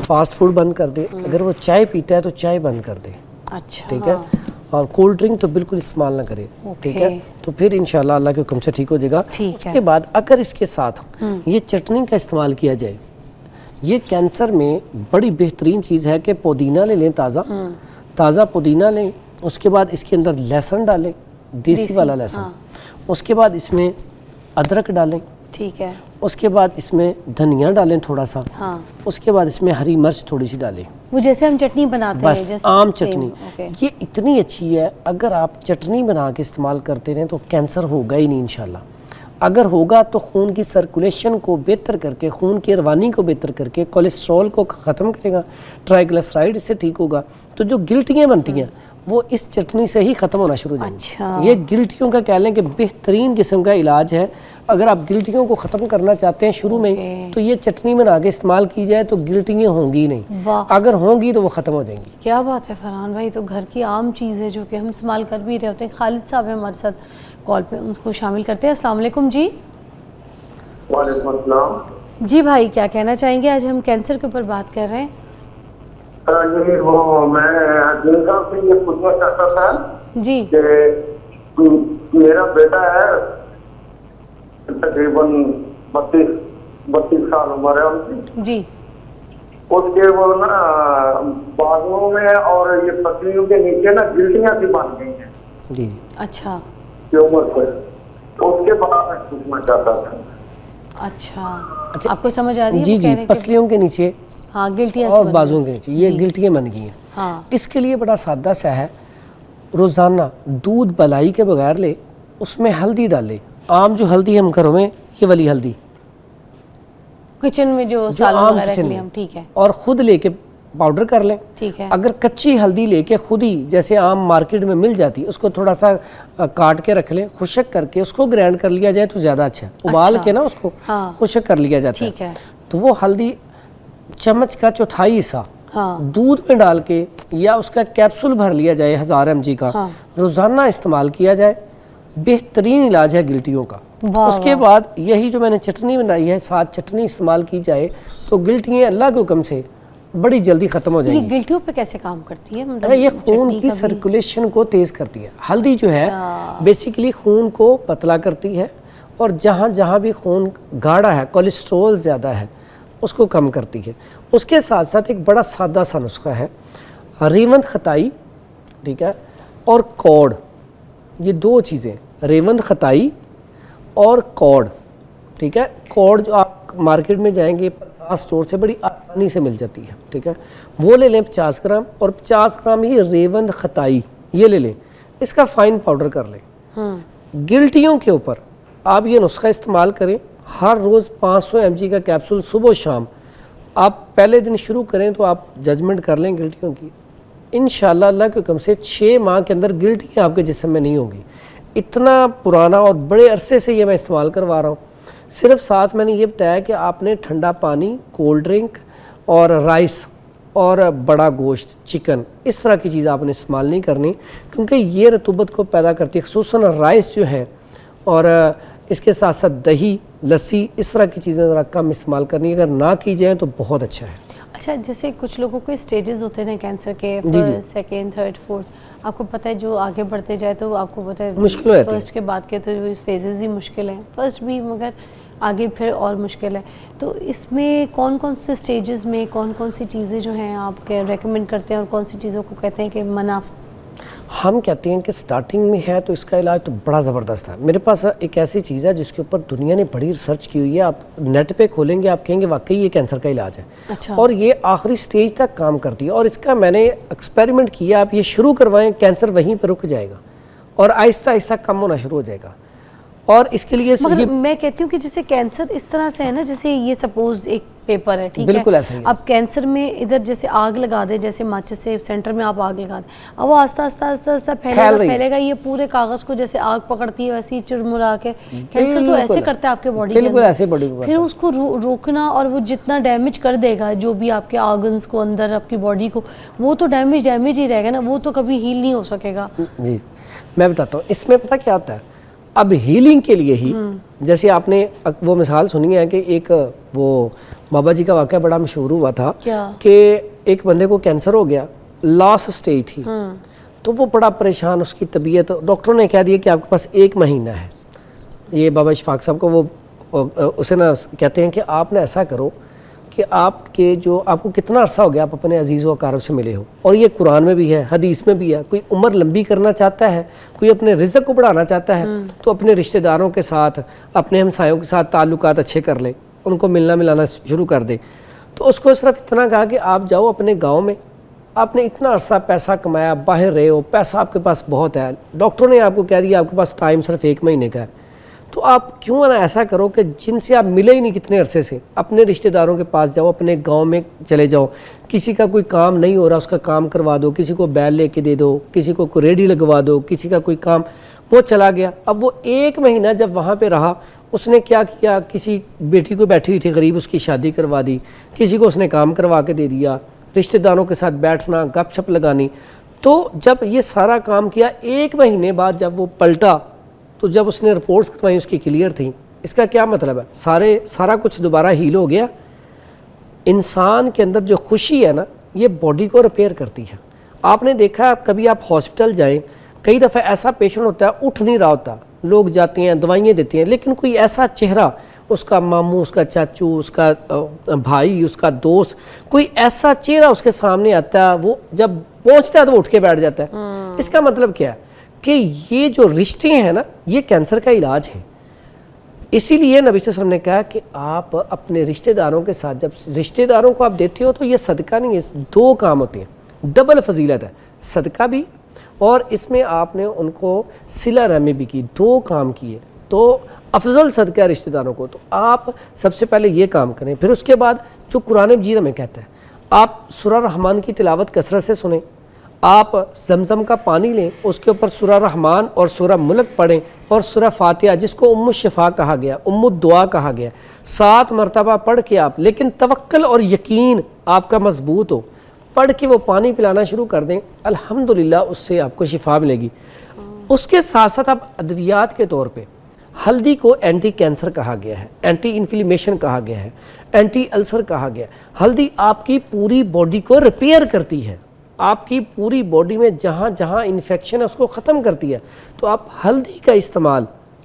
فاسٹ فوڈ بند کر دے. اگر وہ چائے پیتا ہے تو چائے بند کر دے. اچھا ٹھیک ہے. اور کولڈ ڈرنک تو بالکل استعمال نہ کرے. ٹھیک ہے. تو پھر انشاءاللہ اللہ کے حکم سے ٹھیک ہو جائے گا. اس کے بعد اگر اس کے ساتھ یہ چٹنی کا استعمال کیا جائے، یہ کینسر میں بڑی بہترین چیز ہے کہ پودینہ لے لیں، تازہ پودینہ لیں. اس کے بعد اس کے اندر لہسن ڈالیں، دیسی والا لہسن. اس کے بعد اس میں ادرک ڈالیں. ٹھیک ہے. اس کے بعد اس میں دھنیا ڈالیں تھوڑا سا. اس کے بعد اس میں ہری مرچ تھوڑی سی ڈالیں. وہ جیسے ہم چٹنی بناتے ہیں بس عام چٹنی. یہ اتنی اچھی ہے، اگر آپ چٹنی بنا کے استعمال کرتے رہیں تو کینسر ہوگا ہی نہیں انشاءاللہ. اگر ہوگا تو خون کی سرکولیشن کو بہتر کر کے، خون کی روانی کو بہتر کر کے، کولیسٹرول کو ختم کرے گا، ٹرائیگلسرائڈ سے ٹھیک ہوگا. تو جو گلٹیاں بنتی ہیں وہ اس چٹنی سے ہی ختم ہونا شروع ہو جائیں گی. یہ گلٹیوں کا کہہ لیں کہ بہترین قسم کا علاج ہے. اگر آپ گلٹیوں کو ختم کرنا چاہتے ہیں شروع میں تو یہ چٹنی بنا کے استعمال کی جائے تو گلٹیاں ہوں گی نہیں. اگر ہوں گی تو وہ ختم ہو جائیں گی. کیا بات ہے فرحان بھائی، تو گھر کی عام چیز ہے جو کہ ہم استعمال کر بھی رہے ہوتے ہیں. خالد صاحب ہیں ہمارے ساتھ کال پہ، ان کو شامل کرتے ہیں. السلام علیکم. جی وعلیکم السلام. جی بھائی کیا کہنا چاہیں گے؟ آج ہم کینسر کے اوپر بات کر رہے ہیں. جی وہ میں دن صاحب سے یہ پوچھنا چاہتا تھا جی کہ میرا بیٹا ہے تقریباً 32 سال عمر ہے ان کی. جی اس کے وہ نا بازوؤں میں اور یہ پسلیوں کے نیچے نا گلٹیاں سی بن گئی ہیں. جی اچھا. یہ عمر سے اس کے بعد میں پوچھنا چاہتا تھا. اچھا آپ کو سمجھ آ رہی ہے؟ جی جی پسلیوں کے نیچے ہاں گلٹیاں اور بازوؤں کے نیچے یہ گلٹیاں بن گئی ہیں. ہاں اس کے لیے بڑا سادہ سا ہے. روزانہ دودھ بلائی کے بغیر لے، اس میں ہلدی ڈالے. عام جو ہلدی ہم گھروں میں یہ والی ہلدی کچن میں جو سالن وغیرہ کے لیے ہم، ٹھیک ہے، اور خود لے کے پاؤڈر کر لیں. ٹھیک ہے. اگر کچی ہلدی لے کے خود ہی جیسے عام مارکیٹ میں مل جاتی، اس کو تھوڑا سا کاٹ کے رکھ لیں، خشک کر کے اس کو گرینڈ کر لیا جائے تو زیادہ اچھا ہے. ابال کے نا اس کو خشک کر لیا جاتا ٹھیک ہے. تو وہ ہلدی چمچ کا چوتھائی حصہ دودھ میں ڈال کے یا اس کا کیپسول بھر لیا جائے 1000 mg کا، روزانہ استعمال کیا جائے. بہترین علاج ہے گلٹیوں کا. اس کے بعد یہی جو میں نے چٹنی بنائی ہے، ساتھ چٹنی استعمال کی جائے تو گلٹیاں اللہ کے حکم سے بڑی جلدی ختم ہو جائیں گی. یہ گلٹیوں پہ کیسے کام کرتی ہے؟ یہ خون کی سرکولیشن کو تیز کرتی ہے. ہلدی جو ہے بیسیکلی خون کو پتلا کرتی ہے، اور جہاں جہاں بھی خون گاڑھا ہے، کولیسٹرول زیادہ ہے، اس کو کم کرتی ہے. اس کے ساتھ ساتھ ایک بڑا سادہ سا نسخہ ہے، ریوند خطائی، ٹھیک ہے، اور کوڑ. یہ دو چیزیں، ریوند خطائی اور کوڑ. ٹھیک ہے. کوڑ جو آپ مارکیٹ میں جائیں گے 50 اسٹور سے بڑی آسانی سے مل جاتی ہے. ٹھیک ہے. وہ لے لیں 50 گرام، اور 50 گرام ہی ریوند خطائی یہ لے لیں. اس کا فائن پاؤڈر کر لیں. گلٹیوں کے اوپر آپ یہ نسخہ استعمال کریں. ہر روز 500 mg کا کیپسول صبح و شام. آپ پہلے دن شروع کریں تو آپ ججمنٹ کر لیں گلٹیوں کی. انشاءاللہ اللہ کے حکم سے 6 ماہ کے اندر گلٹیاں آپ کے جسم میں نہیں ہوں گی. اتنا پرانا اور بڑے عرصے سے یہ میں استعمال کروا رہا ہوں. صرف ساتھ میں نے یہ بتایا کہ آپ نے ٹھنڈا پانی، کولڈ ڈرنک اور رائس اور بڑا گوشت، چکن، اس طرح کی چیز آپ نے استعمال نہیں کرنی، کیونکہ یہ رطوبت کو پیدا کرتی ہے. خصوصاً رائس جو ہے اور اس کے ساتھ ساتھ دہی، لسی، اس طرح کی چیزیں ذرا کم استعمال کرنی، اگر نہ کی جائیں تو بہت اچھا ہے. اچھا، جیسے کچھ لوگوں کو اسٹیجز ہوتے ہیں کینسر کے، فرسٹ، سیکنڈ، تھرڈ، فورتھ، آپ کو پتہ ہے جو آگے بڑھتے جائے تو آپ کو پتہ ہے مشکل ہوتی ہے. فرسٹ کے بعد کے تو فیزز ہی مشکل ہیں، فرسٹ بھی مگر آگے پھر اور مشکل ہے. تو اس میں کون کون سے اسٹیجز میں کون کون سی چیزیں جو ہیں آپ ریکمینڈ کرتے ہیں اور کون سی چیزوں کو کہتے ہیں کہ منع؟ ہم کہتے ہیں کہ سٹارٹنگ میں ہے تو اس کا علاج تو بڑا زبردست ہے. میرے پاس ایک ایسی چیز ہے جس کے اوپر دنیا نے بڑی ریسرچ کی ہوئی ہے، آپ نیٹ پہ کھولیں گے آپ کہیں گے واقعی یہ کینسر کا علاج ہے. اچھا. اور یہ آخری سٹیج تک کام کرتی ہے، اور اس کا میں نے ایکسپیریمنٹ کیا. آپ یہ شروع کروائیں، کینسر وہیں پہ رک جائے گا اور آہستہ آہستہ کم ہونا شروع ہو جائے گا. اور اس کے لیے مگر میں کہتی ہوں کہ جیسے کینسر اس طرح سے ہے نا، جیسے یہ سپوز ایک پیپر ہے، ٹھیک ہے، بالکل ایسا ہی ہے. اب کینسر میں ادھر جیسے آگ لگا دے، جیسے ماچس سے سینٹر میں آپ آگ لگا دیں، اب وہ آہستہ آہستہ آہستہ آہستہ پھیلے گا. یہ پورے کاغذ کو جیسے آگ پکڑتی ہے ویسے ہی چرمرا کے کینسر تو ایسے کرتا ہے آپ کے باڈی کے بالکل ایسے باڈی کو. پھر اس کو روکنا، اور وہ جتنا ڈیمیج کر دے گا جو بھی آپ کے آرگنز کو اندر آپ کی باڈی کو، وہ تو ڈیمیج ہی رہے گا نا، وہ تو کبھی ہیل نہیں ہو سکے گا. جی میں بتاتا ہوں اس میں پتہ کیا ہوتا ہے. اب ہیلنگ کے لیے ہی جیسے آپ نے وہ مثال سنی ہے کہ ایک وہ بابا جی کا واقعہ بڑا مشہور ہوا تھا کہ ایک بندے کو کینسر ہو گیا، لاسٹ سٹیج تھی، تو وہ بڑا پریشان، اس کی طبیعت، ڈاکٹروں نے کہہ دیا کہ آپ کے پاس 1 مہینہ ہے. یہ بابا اشفاق صاحب کو وہ اسے نا کہتے ہیں کہ آپ نے ایسا کرو کہ آپ کے جو آپ کو کتنا عرصہ ہو گیا آپ اپنے عزیز و اقارب سے ملے ہو، اور یہ قرآن میں بھی ہے، حدیث میں بھی ہے. کوئی عمر لمبی کرنا چاہتا ہے، کوئی اپنے رزق کو بڑھانا چاہتا ہے، تو اپنے رشتہ داروں کے ساتھ، اپنے ہمسایوں کے ساتھ تعلقات اچھے کر لے، ان کو ملنا ملانا شروع کر دے. تو اس کو صرف اتنا کہا کہ آپ جاؤ اپنے گاؤں میں، آپ نے اتنا عرصہ پیسہ کمایا، باہر رہے ہو، پیسہ آپ کے پاس بہت ہے، ڈاکٹروں نے آپ کو کہہ دیا آپ کے پاس ٹائم صرف 1 مہینے کا ہے، تو آپ کیوں نہ ایسا کرو کہ جن سے آپ ملے ہی نہیں کتنے عرصے سے، اپنے رشتہ داروں کے پاس جاؤ، اپنے گاؤں میں چلے جاؤ. کسی کا کوئی کام نہیں ہو رہا اس کا کام کروا دو، کسی کو بیل لے کے دے دو، کسی کو کوئی ریڈی لگوا دو، کسی کا کوئی کام، وہ چلا گیا. اب وہ 1 مہینہ جب وہاں پہ رہا، اس نے کیا کیا، کسی بیٹی کو بیٹھی ہوئی تھی غریب، اس کی شادی کروا دی، کسی کو اس نے کام کروا کے دے دیا، رشتہ داروں کے ساتھ بیٹھنا، گپ شپ لگانی. تو جب یہ سارا کام کیا، 1 مہینے بعد جب وہ پلٹا تو جب اس نے رپورٹس کروائیں اس کی کلیئر تھیں. اس کا کیا مطلب ہے؟ سارا کچھ دوبارہ ہیل ہو گیا. انسان کے اندر جو خوشی ہے نا، یہ باڈی کو ریپیئر کرتی ہے. آپ نے دیکھا کبھی آپ ہاسپٹل جائیں، کئی دفعہ ایسا پیشنٹ ہوتا ہے اٹھ نہیں رہا ہوتا، لوگ جاتے ہیں دوائیاں دیتے ہیں، لیکن کوئی ایسا چہرہ، اس کا ماموں، اس کا چاچو، اس کا بھائی، اس کا دوست، کوئی ایسا چہرہ اس کے سامنے آتا ہے، وہ جب پہنچتا ہے تو اٹھ کے بیٹھ جاتا ہے. اس کا مطلب کیا ہے کہ یہ جو رشتے ہیں نا، یہ کینسر کا علاج ہے. اسی لیے نبی صلی اللہ علیہ وسلم نے کہا کہ آپ اپنے رشتہ داروں کے ساتھ، جب رشتہ داروں کو آپ دیتے ہو تو یہ صدقہ نہیں ہے، 2 کام ہوتے ہیں، ڈبل فضیلت ہے، صدقہ بھی اور اس میں آپ نے ان کو صلہ رحمی بھی کی، 2 کام کیے، تو افضل صدقہ ہے رشتہ داروں کو. تو آپ سب سے پہلے یہ کام کریں. پھر اس کے بعد جو قرآن مجید ہمیں کہتا ہے، آپ سورہ رحمان کی تلاوت کثرت سے سنیں، آپ زمزم کا پانی لیں، اس کے اوپر سورہ رحمان اور سورہ ملک پڑھیں، اور سورہ فاتحہ جس کو ام الشفا کہا گیا، ام الدعا کہا گیا، 7 مرتبہ پڑھ کے آپ، لیکن توکل اور یقین آپ کا مضبوط ہو، پڑھ کے وہ پانی پلانا شروع کر دیں، الحمدللہ اس سے آپ کو شفا ملے گی. اس کے ساتھ ساتھ آپ ادویات کے طور پہ ہلدی کو اینٹی کینسر کہا گیا ہے، اینٹی انفلیمیشن کہا گیا ہے، اینٹی السر کہا گیا ہے. ہلدی آپ کی پوری باڈی کو ریپیئر کرتی ہے، آپ کی پوری باڈی میں جہاں جہاں انفیکشن ہے اس کو ختم کرتی ہے. تو آپ ہلدی کا استعمال،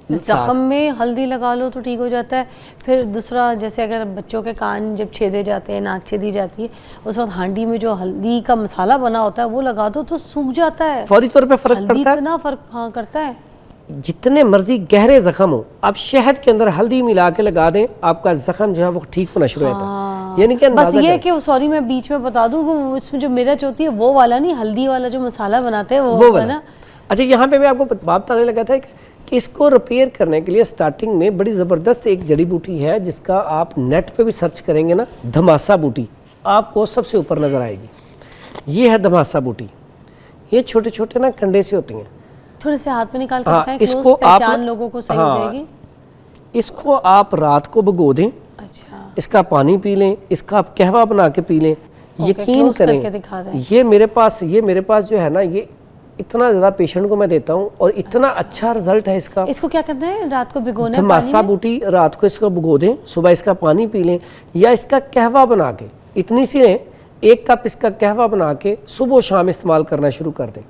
زخم میں ہلدی لگا لو تو ٹھیک ہو جاتا ہے. پھر دوسرا، جیسے اگر بچوں کے کان جب چھیدے جاتے ہیں، ناک چھیدی جاتی ہے، اس وقت ہانڈی میں جو ہلدی کا مسالہ بنا ہوتا ہے وہ لگا دو تو سوکھ جاتا ہے، فوری طور پہ فرق ہلدی پڑتا ہے. اتنا فرق ہاں کرتا ہے. جتنے مرضی گہرے زخم ہو، آپ شہد کے اندر ہلدی ملا کے لگا دیں، آپ کا زخم جو ہے وہ ٹھیک ہونا شروع ہوتا ہے. یعنی کہ بس یہ کہ سوری میں بیچ میں بتا دوں کہ اس میں جو مرچ ہوتی ہے وہ والا نہیں، ہلدی والا جو مسالہ بناتے ہیں وہ والا. اچھا، یہاں پہ میں آپ کو بات بتانے لگا تھا کہ اس کو ریپیئر کرنے کے لیے سٹارٹنگ میں بڑی زبردست ایک جڑی بوٹی ہے جس کا آپ نیٹ پہ بھی سرچ کریں گے نا، دھماسا بوٹی آپ کو سب سے اوپر نظر آئے گی. یہ ہے دھماسا بوٹی. یہ چھوٹے چھوٹے نا کنڈے سے ہوتی ہیں، تھوڑے سے ہاتھ میں نکال کر کھائیں، اس کو پہچان لوگوں کو صحیح ہو جائے گی. اس کو آپ رات کو بھگو دیں، اچھا، اس کا پانی پی لیں، اس کا آپ قہوہ بنا کے پی لیں. یقین کریں یہ میرے پاس جو ہے نا یہ اتنا زیادہ پیشنٹ کو میں دیتا ہوں اور اتنا اچھا رزلٹ ہے اس کا. اس کو کیا کرنا ہے؟ رات کو بھگونا ہے تھماسا بوٹی رات کو اس کو بھگو دیں, صبح اس کا پانی پی لیں, یا اس کا قہوہ بنا کے اتنی سی لیں, 1 کپ اس کا قہوہ بنا کے صبح و شام استعمال کرنا شروع کر دیں.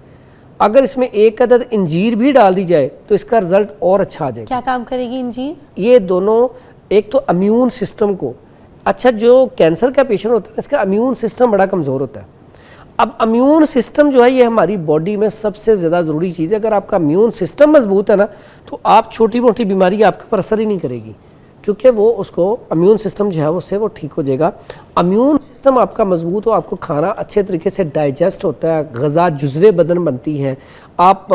اگر اس میں 1 عدد انجیر بھی ڈال دی جائے تو اس کا رزلٹ اور اچھا آ جائے گا. کیا کام کرے گی انجیر؟ یہ دونوں ایک تو امیون سسٹم کو, اچھا جو کینسر کا پیشنٹ ہوتا ہے اس کا امیون سسٹم بڑا کمزور ہوتا ہے. اب امیون سسٹم جو ہے یہ ہماری باڈی میں سب سے زیادہ ضروری چیز ہے. اگر آپ کا امیون سسٹم مضبوط ہے نا تو آپ چھوٹی موٹی بیماری آپ کے پر اثر ہی نہیں کرے گی, کیونکہ وہ اس کو امیون سسٹم جو ہے اس سے وہ ٹھیک ہو جائے گا. امیون سسٹم آپ کا مضبوط ہو, آپ کو کھانا اچھے طریقے سے ڈائجسٹ ہوتا ہے, غذا جزوِ بدن بنتی ہے, آپ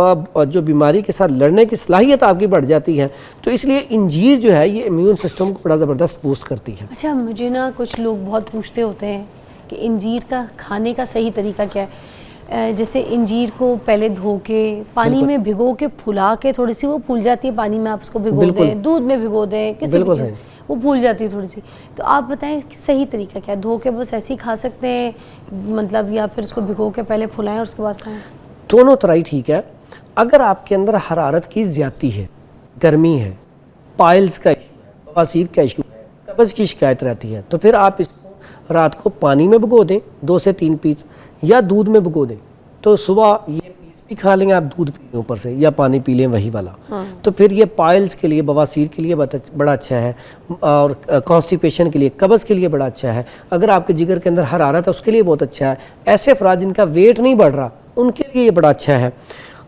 جو بیماری کے ساتھ لڑنے کی صلاحیت آپ کی بڑھ جاتی ہے. تو اس لیے انجیر جو ہے یہ امیون سسٹم کو بڑا زبردست بوسٹ کرتی ہے. اچھا مجھے نا کچھ لوگ بہت پوچھتے ہوتے ہیں کہ انجیر کا کھانے کا صحیح طریقہ کیا ہے. جیسے انجیر کو پہلے دھو کے پانی میں بھگو کے پھلا کے, تھوڑی سی وہ پھول جاتی ہے پانی میں, آپ اس کو بھگو دیں, دودھ میں بھگو دیں, کسی بھی چیز وہ پھول جاتی ہے تھوڑی سی. تو آپ بتائیں صحیح طریقہ کیا ہے؟ دھو کے بس ایسے ہی کھا سکتے ہیں مطلب, یا پھر اس کو بھگو کے پہلے پھلائیں اور اس کے بعد کھائیں؟ دونوں طرح ہی ٹھیک ہے. اگر آپ کے اندر حرارت کی زیادتی ہے, گرمی ہے, پائلز کا ایشو ہے, بواسیر کا ایشو ہے, قبض کی شکایت رہتی ہے, تو پھر آپ اس کو رات کو پانی میں بھگو دیں 2 سے 3 پیس, یا دودھ میں بھگو دیں, تو صبح یہ پیس بھی کھا لیں گے, آپ دودھ پی لیں اوپر سے یا پانی پی لیں وہی والا. تو پھر یہ پائلز کے لیے, بواسیر کے لیے بڑا اچھا ہے, اور کانسٹیپیشن کے لیے, قبض کے لیے بڑا اچھا ہے. اگر آپ کے جگر کے اندر حرارت ہے اس کے لیے بہت اچھا ہے. ایسے افراد جن کا ویٹ نہیں بڑھ رہا ان کے لیے یہ بڑا اچھا ہے.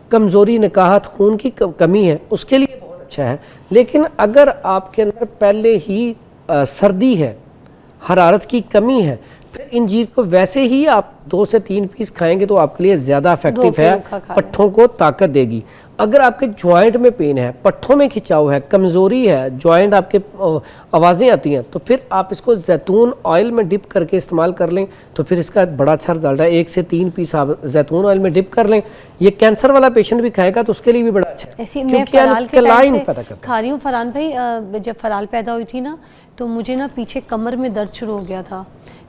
کمزوری, نکاحت, خون کی کمی ہے اس کے لیے بہت اچھا ہے. لیکن اگر آپ کے اندر پہلے ہی سردی ہے, حرارت کی کمی ہے, پھر انجیر کو ویسے ہی آپ 2 سے 3 پیس کھائیں گے تو آپ کے لیے زیادہ افیکٹو ہے, پٹھوں کو طاقت دے گی. اگر آپ کے جوائنٹ میں پین ہے, پٹھوں میں کھچاؤ ہے, کمزوری ہے, جوائنٹ آپ کے آوازیں آتی ہیں, تو پھر آپ اس کو زیتون آئل میں ڈپ کر کے استعمال کر لیں تو پھر اس کا بڑا اچھا رزلٹ ہے. 1 سے 3 پیس آپ زیتون آئل میں ڈپ کر لیں. یہ کینسر والا پیشنٹ بھی کھائے گا تو اس کے لیے بھی بڑا اچھا ہے, کیونکہ الکلائن پیدا کرتا ہے. کھا رہی ہوں فرحان بھائی, جب فرال پیدا ہوئی تھی نا تو مجھے نا پیچھے کمر میں درد شروع ہو گیا تھا,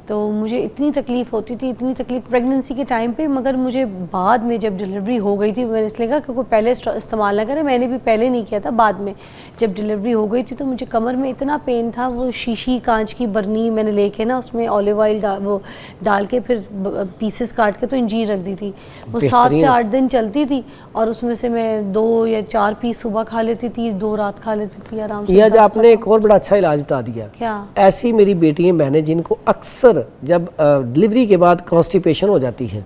تو مجھے اتنی تکلیف ہوتی تھی, اتنی تکلیف پریگننسی کے ٹائم پہ, مگر مجھے بعد میں جب ڈلیوری ہو گئی تھی, میں نے اس لیے کہا کہ کوئی پہلے استعمال نہ کرے, میں نے بھی پہلے نہیں کیا تھا, بعد میں جب ڈلیوری ہو گئی تھی تو مجھے کمر میں اتنا پین تھا. وہ شیشی کانچ کی برنی میں نے لے کے نا اس میں اولیو آئل وہ ڈال کے پھر پیسز کاٹ کے تو انجیر رکھ دی تھی. وہ 7 سے 8 دن چلتی تھی, اور اس میں سے میں 2 یا 4 پیس صبح کھا لیتی تھی, 2 رات کھا لیتی تھی آرام سے. یہ آج آپ نے ایک اور بڑا اچھا علاج بتا دیا. کیا؟ ایسی میری بیٹی ہیں, بہنیں جن کو اکثر جب ڈلیوری کے بعد کانسٹیپیشن ہو جاتی ہے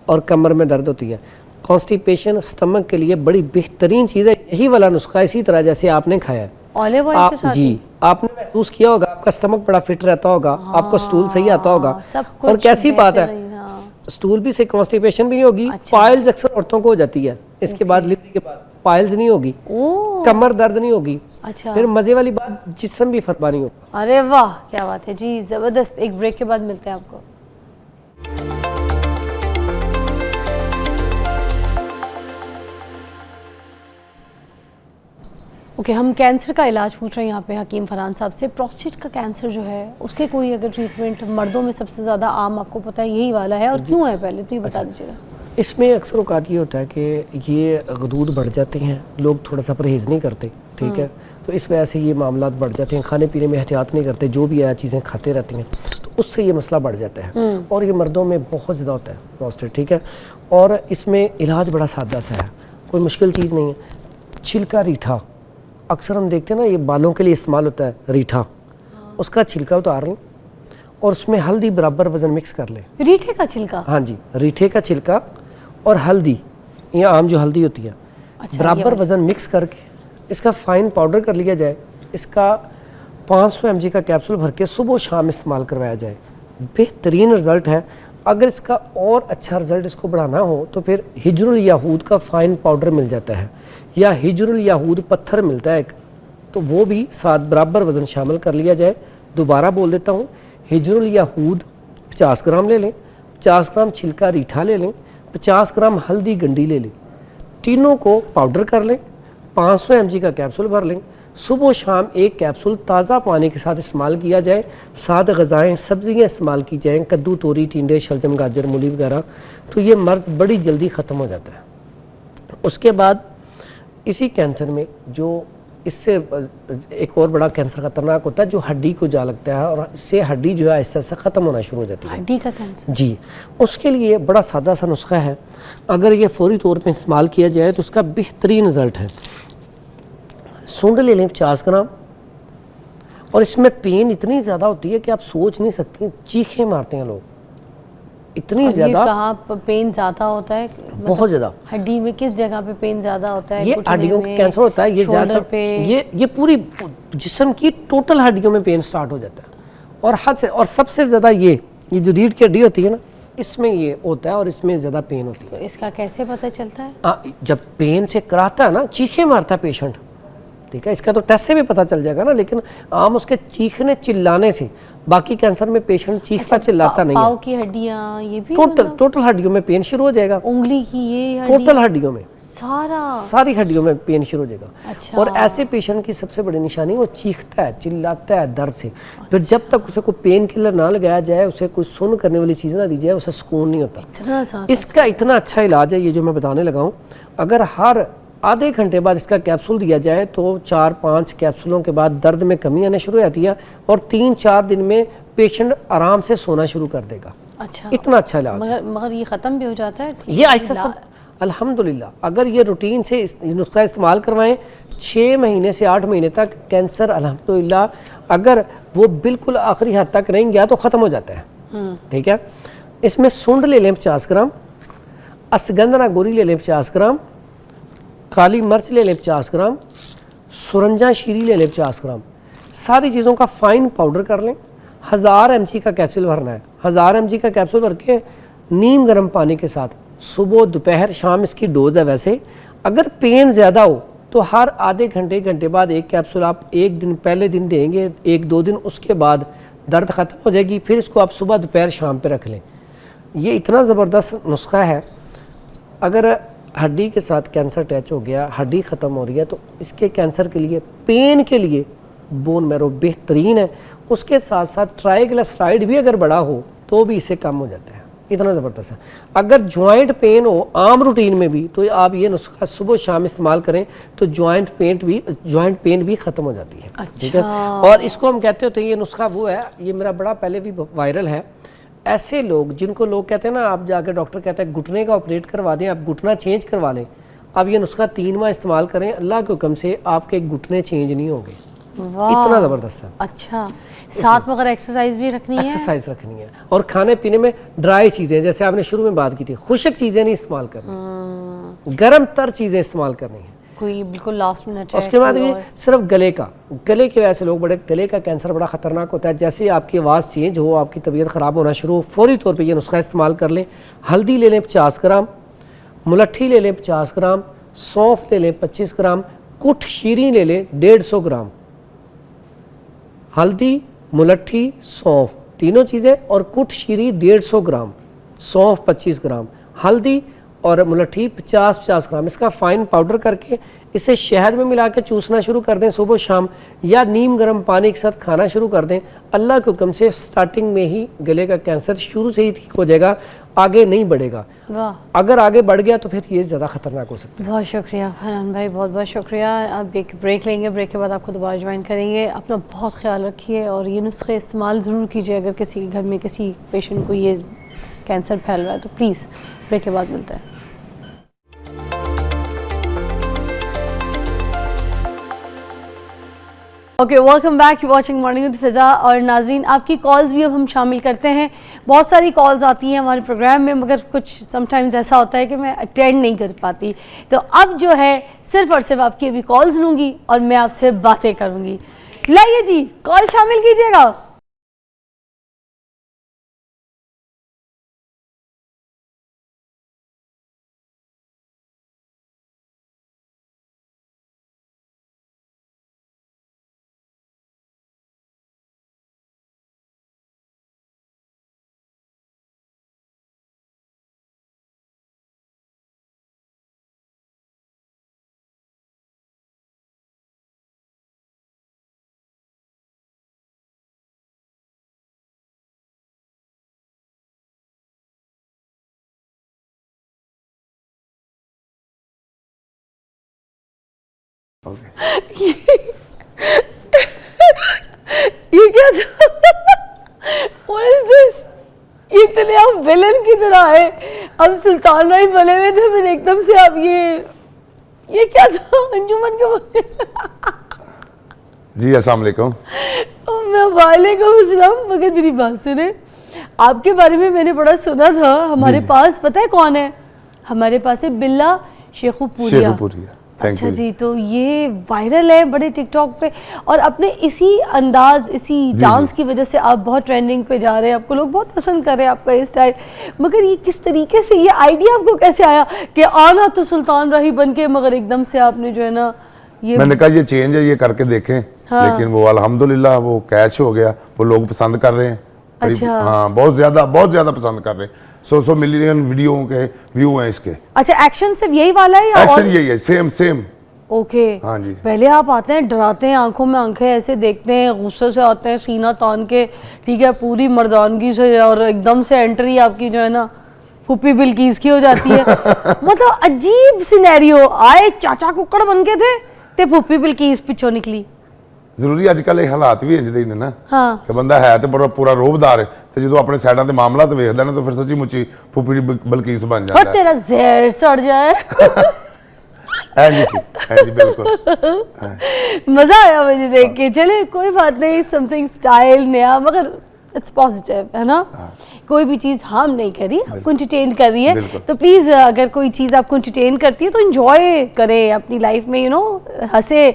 اور کمر میں درد ہوتی ہے. کانسٹیپیشن سٹمک کے لیے بڑی بہترین چیز ہے, یہی والا نسخہ اسی طرح جیسے آپ نے کھایا ہے اولیو آئل کے ساتھ. جی, آپ نے محسوس کیا ہوگا, آپ کا سٹمک بڑا فٹ رہتا ہوگا, آپ کو سٹول صحیح آتا ہوگا, اور کیسی بات ہے سٹول بھی سے کانسٹیپیشن بھی نہیں ہوگی. پائلز اکثر عورتوں کو ہو جاتی ہے اس کے بعد, ڈلیوری کے بعد پائلز نہیں ہوگی, کمر درد نہیں ہوگی. پھر مزے والی بات, جسم بھی فرما نہیں ہوگا. ارے واہ کیا بات ہے جی, زبردست. ایک بریک کے بعد ملتے ہیں آپ کو. اوکے, ہم کینسر کا علاج پوچھ رہے ہیں یہاں پہ حکیم فرحان صاحب سے. پروسٹیٹ کا کینسر جو ہے اس کے کوئی اگر ٹریٹمنٹ, مردوں میں سب سے زیادہ عام آپ کو پتہ ہے یہی والا ہے, اور کیوں ہے پہلے تو یہ بتا دیجیے گا. اس میں اکثر اوقات یہ ہوتا ہے کہ یہ غدود بڑھ جاتے ہیں, لوگ تھوڑا سا پرہیز نہیں کرتے, ٹھیک ہے, تو اس وجہ سے یہ معاملات بڑھ جاتے ہیں. کھانے پینے میں احتیاط نہیں کرتے, جو بھی چیزیں کھاتے رہتے ہیں, تو اس سے یہ مسئلہ بڑھ جاتا ہے. اور یہ مردوں میں بہت زیادہ ہوتا ہے پروسٹیٹ, ٹھیک ہے. اور اس میں علاج بڑا سادہ سا ہے, کوئی مشکل چیز نہیں ہے. چھلکا ریٹھا اکثر ہم دیکھتے ہیں نا, یہ بالوں کے لیے استعمال ہوتا ہے ریٹھا, اس کا چھلکا اتار لیں اور اس میں ہلدی برابر وزن مکس کر لیں. ریٹھے کا چھلکا؟ ہاں جی, ریٹھے کا چھلکا اور ہلدی, یہ عام جو ہلدی ہوتی ہے, برابر وزن مکس کر کے اس کا فائن پاؤڈر کر لیا جائے. اس کا 500 mg کا کیپسول بھر کے صبح و شام استعمال کروایا جائے. بہترین رزلٹ ہے. اگر اس کا اور اچھا رزلٹ اس کو بڑھانا ہو تو پھر ہجر الیہود کا فائن پاؤڈر مل جاتا ہے, یا ہجر الیہود پتھر ملتا ہے ایک, تو وہ بھی ساتھ برابر وزن شامل کر لیا جائے. دوبارہ بول دیتا ہوں, ہجر الیہود 50 گرام لے لیں, 50 گرام چھلکا ریٹھا لے لیں, 50 گرام ہلدی گنڈی لے لیں, تینوں کو پاؤڈر کر لیں, 500 mg کا کیپسول بھر لیں, صبح و شام ایک کیپسول تازہ پانی کے ساتھ استعمال کیا جائے. ساتھ غذائیں سبزیاں استعمال کی جائیں, کدو, توری, ٹینڈے, شلجم, گاجر, مولی وغیرہ, تو یہ مرض بڑی جلدی ختم ہو جاتا ہے. اس کے بعد اسی کینسر میں جو اس سے ایک اور بڑا کینسر خطرناک ہوتا ہے جو ہڈی کو جا لگتا ہے, اور اس سے ہڈی جو ہے آہستہ آہستہ ختم ہونا شروع ہو جاتی ہے. ہڈی کا کینسر؟ جی, اس کے لیے بڑا سادہ سا نسخہ ہے, اگر یہ فوری طور پہ استعمال کیا جائے تو اس کا بہترین رزلٹ ہے. سونڈ لے لیں 50 گرام, اور اس میں پین اتنی زیادہ ہوتی ہے کہ آپ سوچ نہیں سکتے, چیخیں مارتے ہیں لوگ, اتنی زیادہ. کہاں پین زیادہ ہوتا ہے؟ بہت زیادہ. ہڈی میں کس جگہ پہ پین زیادہ ہوتا ہے؟ یہ ہڈیوں کا کینسر ہوتا ہے, یہ زیادہ یہ پوری جسم کی ٹوٹل ہڈیوں میں پین سٹارٹ ہو جاتا ہے, اور حد سے, اور سب سے زیادہ یہ جو ریڑھ کی ہڈی ہوتی ہے نا, اس میں یہ ہوتا ہے, اور اس میں زیادہ پین ہوتی ہے. اس کا کیسے پتہ چلتا ہے؟ جب پین سے کراتا ہے نا, چیخیں مارتا ہے پیشنٹ, ٹھیک ہے, اس کا تو ٹیسٹ سے بھی پتہ چل جائے گا نا, لیکن عام اس کے چیخنے چلانے سے, باقی کینسر میں پیشنٹ چیختا چلاتا نہیں ہے. پاؤں کی ہڈیاں یہ بھی ٹوٹل ہڈیوں میں پین شروع ہو جائے گا. انگلی کی یہ ٹوٹل ہڈیوں میں, ساری ہڈیوں میں پین شروع ہو جائے گا. اور ایسے پیشنٹ کی سب سے بڑی نشانی وہ چیختا ہے, چلاتا ہے درد سے. پھر جب تک اسے کوئی پین کلر نہ لگایا جائے, اسے کوئی سن کرنے والی چیز نہ دی جائے, اسے سکون نہیں ہوتا. اس کا اتنا اچھا علاج ہے یہ جو میں بتانے لگا ہوں. اگر ہر آدھے گھنٹے بعد اس کا کیپسول دیا جائے تو 4-5 کیپسولوں کے بعد درد میں کمی آنے شروع ہو جاتی ہے, اور 3-4 دن میں پیشنٹ آرام سے سونا شروع کر دے گا. اتنا اچھا علاج ہے. مگر یہ ختم بھی ہو جاتا ہے؟ یہ ایسا سب الحمدللہ, اگر یہ روٹین سے نسخہ استعمال کروائیں 6 مہینے سے 8 مہینے تک, کینسر الحمدللہ اگر وہ بالکل آخری حد تک نہیں گیا تو ختم ہو جاتا ہے. ٹھیک ہے, اس میں سونڈ لے لیں 50 گرام, اسگندھنا گوری لے لیں 50 گرام, کالی مرچ لے لیں 50 گرام, سرنجا شیری لے لیں 50 گرام. ساری چیزوں کا فائن پاؤڈر کر لیں. 1000 mg کا کیپسول بھرنا ہے. 1000 mg کا کیپسول بھر کے نیم گرم پانی کے ساتھ صبح, دوپہر, شام اس کی ڈوز ہے. ویسے اگر پین زیادہ ہو تو ہر آدھے گھنٹے بعد ایک کیپسول آپ ایک دن پہلے دن دیں گے, 1-2 دن اس کے بعد درد ختم ہو جائے گی. پھر اس کو آپ صبح, دوپہر, شام پہ رکھ لیں. یہ اتنا زبردست نسخہ ہے. اگر ہڈی کے ساتھ کینسر اٹیچ ہو گیا, ہڈی ختم ہو رہی ہے, تو اس کے کینسر کے لیے, پین کے لیے بون میرو بہترین ہے. اس کے ساتھ ساتھ ٹرائیگلسرائڈ بھی اگر بڑا ہو تو بھی اس سے کم ہو جاتا ہے. اتنا زبردست ہے. اگر جوائنٹ پین ہو عام روٹین میں بھی, تو آپ یہ نسخہ صبح شام استعمال کریں تو جوائنٹ پین بھی ختم ہو جاتی ہے. ٹھیک ہے, اور اس کو ہم کہتے ہوتے ہیں, یہ نسخہ وہ ہے, یہ میرا بڑا پہلے بھی وائرل ہے. ایسے لوگ جن کو لوگ کہتے ہیں نا, آپ جا کے ڈاکٹر کہتے ہیں گھٹنے کا آپریٹ کروا دیں, آپ گھٹنا چینج کروا لیں, اب یہ نسخہ 3 ماہ استعمال کریں, اللہ کے حکم سے آپ کے گھٹنے چینج نہیں ہوں گے. اتنا زبردست ہے. اچھا, ساتھ مگر ایکسرسائز بھی رکھنی ہے؟ ایکسرسائز رکھنی ہے, اور کھانے پینے میں ڈرائی چیزیں, جیسے آپ نے شروع میں بات کی تھی, خشک چیزیں نہیں استعمال کرنی, گرم تر چیزیں استعمال کرنی ہیں. کوئی بالکل لاسٹ منٹ ہے. اس کے بعد بھی صرف گلے کی وجہ سے لوگ گلے کا کینسر بڑا خطرناک ہوتا ہے. جیسے آپ کی آواز چینج ہو, آپ کی طبیعت خراب ہونا شروع ہو, فوری طور پہ یہ نسخہ استعمال کر لیں. ہلدی لے لیں 50 گرام, ملٹھی لے لیں 50 گرام, سونف لے لیں 25 گرام, کٹ شیریں لے لیں 150 گرام. ہلدی, ملٹھی, سونف تینوں چیزیں, اور کٹ شیری 150 گرام, سونف 25 گرام, ہلدی اور ملٹھی 50 گرام. اس کا فائن پاؤڈر کر کے اسے شہد میں ملا کے چوسنا شروع کر دیں صبح شام, یا نیم گرم پانی کے ساتھ کھانا شروع کر دیں. اللہ کے حکم سے سٹارٹنگ میں ہی گلے کا کینسر شروع سے ہی ٹھیک ہو جائے گا, آگے نہیں بڑھے گا. اگر آگے بڑھ گیا تو پھر یہ زیادہ خطرناک ہو سکتا ہے. بہت شکریہ فرحان بھائی, بہت بہت شکریہ. اب ایک بریک لیں گے, بریک کے بعد آپ کو دوبارہ جوائن کریں گے. اپنا بہت خیال رکھیے, اور یہ نسخے استعمال ضرور کیجیے. اگر کسی گھر میں کسی پیشنٹ کو یہ کینسر پھیل رہا ہے تو پلیز بریک کے بعد ملتا ہے. Okay, welcome back, you watching morning with فضا. اور ناظرین, آپ کی کالز بھی اب ہم شامل کرتے ہیں. بہت ساری کالز آتی ہیں ہمارے پروگرام میں, مگر کچھ سم ٹائمز ایسا ہوتا ہے کہ میں اٹینڈ نہیں کر پاتی. تو اب جو ہے صرف اور صرف آپ کی ابھی کالز لوں گی اور میں آپ سے باتیں کروں گی. لائیے جی, کال شامل کیجیے گا. یہ کیا تھا؟ What is this? یہ اتنے آپ ویلن کی طرح ہے, اب سلطان بھائی بنے ہوئے تھے, پھر ایک دم سے آپ یہ کیا تھا انجمن کے جی السلام علیکم. وعلیکم السلام. مگر میری بات سنیں, آپ کے بارے میں نے بڑا سنا تھا. ہمارے پاس پتہ ہے کون ہے؟ ہمارے پاس ہے بلا شیخو پوریا. اچھا جی, تو یہ وائرل ہے بڑے ٹک ٹاک پہ, اور اپنے اسی انداز, اسی ڈانس کی وجہ سے آپ بہت ٹرینڈنگ پہ جا رہے ہیں, آپ کو لوگ بہت پسند کر رہے ہیں آپ کا یہ اسٹائل. مگر یہ کس طریقے سے, یہ آئیڈیا آپ کو کیسے آیا کہ آنا تو سلطان راہی بن کے, مگر ایک دم سے آپ نے جو ہے نا یہ, میں نے کہا یہ چینج ہے, یہ کر کے دیکھیں. لیکن وہ الحمدللہ وہ کیچ ہو گیا, وہ لوگ پسند کر رہے ہیں. ہاں بہت زیادہ پسند کر رہے ہیں. 100 ملین ویڈیو کے ویو ہیں اس کے. اچھا ایکشن صرف یہی والا ہے یا ایکشن یہی ہے؟ سیم. اوکے. ہاں جی. پہلے آپ آتے ہیں ڈراتے ہیں, آنکھوں میں آنکھیں ایسے دیکھتے ہیں, غصے سے آتے ہیں سینہ تان کے, ٹھیک ہے, پوری مردانگی سے, اور ایک دم سے انٹری آپ کی جو ہے نا پھپھی بلقیس کی ہو جاتی ہے. مطلب عجیب سینیریو, آئے چاچا ککڑ بن کے تھے تے پھپھی بلقیس پچھوں نکلی. ضروری اج کل حالات بھی انج دے نے نا کہ بندہ ہے تے پورا روبدار ہے, تے جدوں اپنے سائڈاں تے معاملات ویکھدا نا تو پھر سچی مچی پھپھی بلقیس بن جاندا ہے. تیرا زہر سڑ جائے. جی بالکل مزہ آیا مجھے دیکھ کے. چلے کوئی بات نہیں, سم تھنگ اسٹائل نیا, مگر اٹس پازیٹیو ہے نا. کوئی بھی چیز ہارم نہیں کری, آپ کو انٹرٹین کر رہی ہے, تو پلیز اگر کوئی چیز آپ کو انٹرٹین کرتی ہے تو انجوائے کریں اپنی لائف میں, ہنسے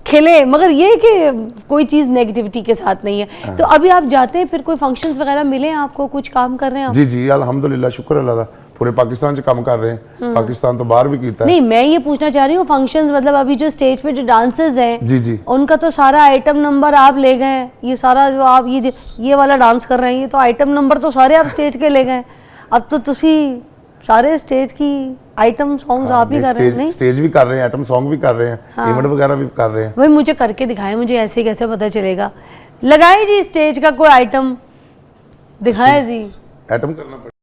کھیلیں, مگر یہ کہ کوئی چیز نیگیٹیوٹی کے ساتھ نہیں ہے. تو ابھی آپ جاتے ہیں, پھر کوئی فنکشنز وغیرہ ملے آپ کو, کچھ کام کر رہے ہیں آپ؟ جی الحمدللہ, شکر اللہ کا, پورے پاکستان سے کام کر رہے ہیں, پاکستان تو باہر بھی کیتا ہے. نہیں میں یہ پوچھنا چاہ رہی ہوں, فنکشنز مطلب ابھی جو اسٹیج پہ جو ڈانسز ہیں جی ان کا تو سارا آئٹم نمبر آپ لے گئے ہیں, یہ سارا جو آپ یہ والا ڈانس کر رہے ہیں, یہ تو آئٹم نمبر تو سارے آپ اسٹیج کے لے گئے. اب تو تسی سارے اسٹیج کی آئٹم سانگز آپ ہی کر رہے ہیں. نہیں اسٹیج بھی کر رہے ہیں, آئٹم سانگ بھی کر رہے ہیں, ایونٹ وغیرہ بھی کر رہے ہیں. بھائی مجھے کر کے دکھائیں, مجھے ایسے کیسے پتہ چلے گا. لگائیں جی اسٹیج کا کوئی آئٹم دکھائیں جی. آئٹم کرنا پڑے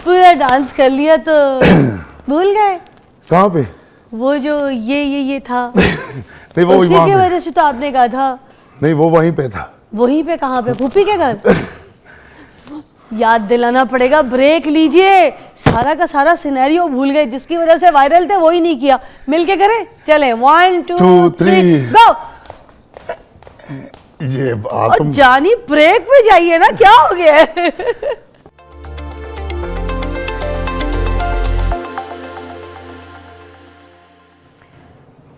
پورا ڈانس کر لیا تو بھول گئے کہاں پہ وہ جو یہ تھا. نہیں وہ اسی کی وجہ سے تو آپ نے کہا تھا. نہیں وہ وہیں پہ تھا. وہیں پہ کہاں پہ؟ پھوپھی کے گھر. یاد دلانا پڑے گا, بریک لیجئے, سارا کا سارا سینیریو بھول گئے, جس کی وجہ سے وائرل تھے وہی نہیں کیا. مل کے کریں, چلیں 1 2 3 گو. یہ جانی بریک پہ جائیے نا, کیا ہو گیا ہے؟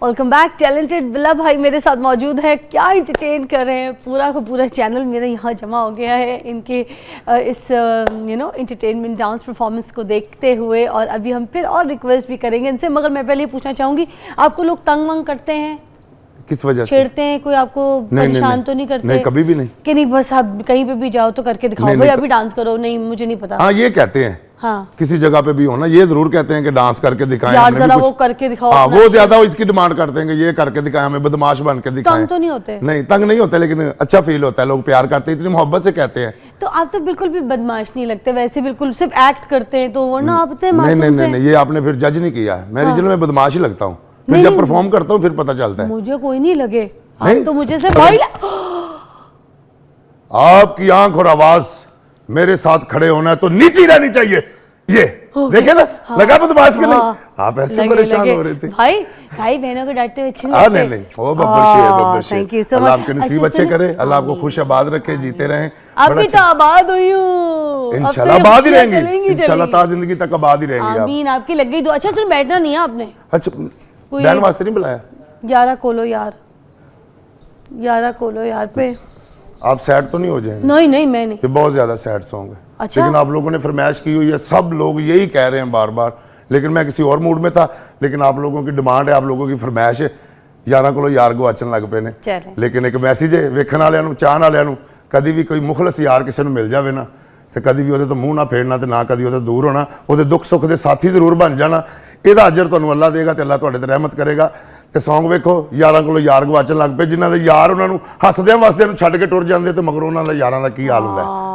Welcome back. ٹیلنٹڈ ولا بھائی میرے ساتھ موجود ہے, کیا انٹرٹین کر رہے ہیں, پورا کا پورا چینل میرا یہاں جمع ہو گیا ہے ان کے اس انٹرٹینمنٹ ڈانس پرفارمنس کو دیکھتے ہوئے. اور ابھی ہم پھر اور ریکویسٹ بھی کریں گے ان سے, مگر میں پہلے یہ پوچھنا چاہوں گی, آپ کو لوگ تنگ ونگ کرتے ہیں, کس وجہ سے چھیڑتے ہیں, کوئی آپ کو پریشان تو نہیں کرتے؟ نہیں, کبھی بھی نہیں. کہ نہیں بس آپ کہیں پہ بھی جاؤ تو کر کے دکھاؤ, بھائی ابھی ڈانس کرو, نہیں مجھے نہیں پتا. ہاں یہ کہتے ہیں, ہاں کسی جگہ پہ بھی ہونا یہ ضرور کہتے ہیں کہ ڈانس کر کے دکھائیں, یار ذرا وہ کر کے دکھاؤ. ہاں وہ زیادہ اس کی ڈیمانڈ کرتے ہیں کہ یہ کر کے دکھائیں, ہمیں بدماش بن کے دکھائیں. تنگ تو نہیں ہوتے؟ نہیں تنگ نہیں ہوتے, لیکن اچھا فیل ہوتا ہے, لوگ پیار کرتے ہیں, اتنی محبت سے کہتے ہیں. تو آپ تو بالکل بھی بدماش نہیں لگتے, ویسے بالکل صرف ایکٹ کرتے ہیں, تو ورنہ آپ اتنے نہیں معصوم سے. نہیں, یہ آپ نے پھر جج نہیں کیا ہے, میں ریجنل میں بدماش ہی لگتا ہوں, پھر جب پرفارم کرتا ہوں پھر پتہ چلتا ہے. مجھے کوئی نہیں لگے, آپ تو مجھے سے بھائی. آپ کی آنکھ اور آواز میرے ساتھ کھڑے ہونا ہے تو نیچی رہنی چاہیے. یہ دیکھیں نا, لگا بدماش کے نہیں, آپ ایسے پریشان ہو رہے تھے. بھائی بہنوں کو ڈانٹتے ہوئے اچھے نہیں لگتے. نہیں, وہ ببر شیر, اللہ آپ کے نصیب اچھے کرے, اللہ آپ کو خوش آباد رکھے, جیتے رہیں. اب بھی تو آباد ہوئی ہوں, انشاءاللہ آباد ہی رہیں گی, انشاءاللہ تا زندگی تک آباد ہی رہیں گی آپ. آمین. آپ کی لگ گئی دعا. اچھا سن, بیٹھنا نہیں ہے آپ نے؟ اچھا بہن واسطے نہیں بلایا؟ 11 کھولو یار, 11 کھولو یار پہ. آپ سیڈ تو نہیں ہو جائیں گے؟ نہیں میں نہیں. یہ بہت زیادہ سیڈ سانگ ہے. اچھا. لیکن آپ لوگوں نے فرمائش کی ہوئی ہے, سب لوگ یہی کہہ رہے ہیں بار بار, لیکن میں کسی اور موڈ میں تھا, لیکن آپ لوگوں کی ڈیمانڈ ہے, آپ لوگوں کی فرمائش ہے, 11 کلو یار گواچن لگ پے نے. لیکن ایک میسیج ہے ویکھਣ والےاں نوں, چاہن والےاں نوں, کدی بھی کوئی مخلص یار کسی نوں مل جاوے نا, تے کدی بھی اودے تو منہ نہ پھیرنا تے نہ کدی اودے دور ہونا, اودے دکھ سکھ دے ساتھی ضرور بن جانا. ਇਹਦਾ ਅਜਰ ਤੁਹਾਨੂੰ ਅੱਲਾ ਦੇਗਾ ਤੇ ਅੱਲਾ ਤੁਹਾਡੇ ਤੇ ਰਹਿਮਤ ਕਰੇਗਾ. ਤੇ ਸੌਂਗ ਵੇਖੋ 11 ਕੋਲੋਂ ਯਾਰ ਗਵਾਚਣ ਲੱਗ ਪਏ, ਜਿਨ੍ਹਾਂ ਦੇ ਯਾਰ ਉਹਨਾਂ ਨੂੰ ਹੱਸਦਿਆਂ ਵਸਦਿਆਂ ਨੂੰ ਛੱਡ ਕੇ ਟੁਰ ਜਾਂਦੇ, ਤੇ ਮਗਰ ਉਹਨਾਂ ਦਾ ਯਾਰਾਂ ਦਾ ਕੀ ਹਾਲ ਹੁੰਦਾ ਹੈ.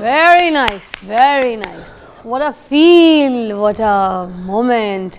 Very nice, very nice. What a feel, what a moment.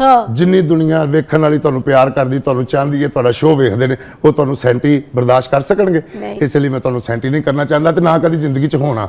ਹਾਂ. ਜਿੰਨੀ ਦੁਨੀਆ ਵੇਖਣ ਵਾਲੀ ਤੁਹਾਨੂੰ ਪਿਆਰ ਕਰਦੀ, ਤੁਹਾਨੂੰ ਚਾਹੁੰਦੀ ਹੈ, ਤੁਹਾਡਾ ਸ਼ੋਅ ਵੇਖਦੇ ਨੇ, ਉਹ ਤੁਹਾਨੂੰ ਸੈਂਟੀ ਬਰਦਾਸ਼ਤ ਕਰ ਸਕਣਗੇ. ਨਹੀਂ. ਇਸ ਲਈ ਮੈਂ ਤੁਹਾਨੂੰ ਸੈਂਟੀ ਨਹੀਂ ਕਰਨਾ ਚਾਹੁੰਦਾ ਤੇ ਨਾ ਕਦੀ ਜ਼ਿੰਦਗੀ 'ਚ ਹੋਣਾ.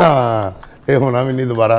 ਹਾਂ ਇਹ ਹੋਣਾ ਵੀ ਨਹੀਂ ਦੁਬਾਰਾ.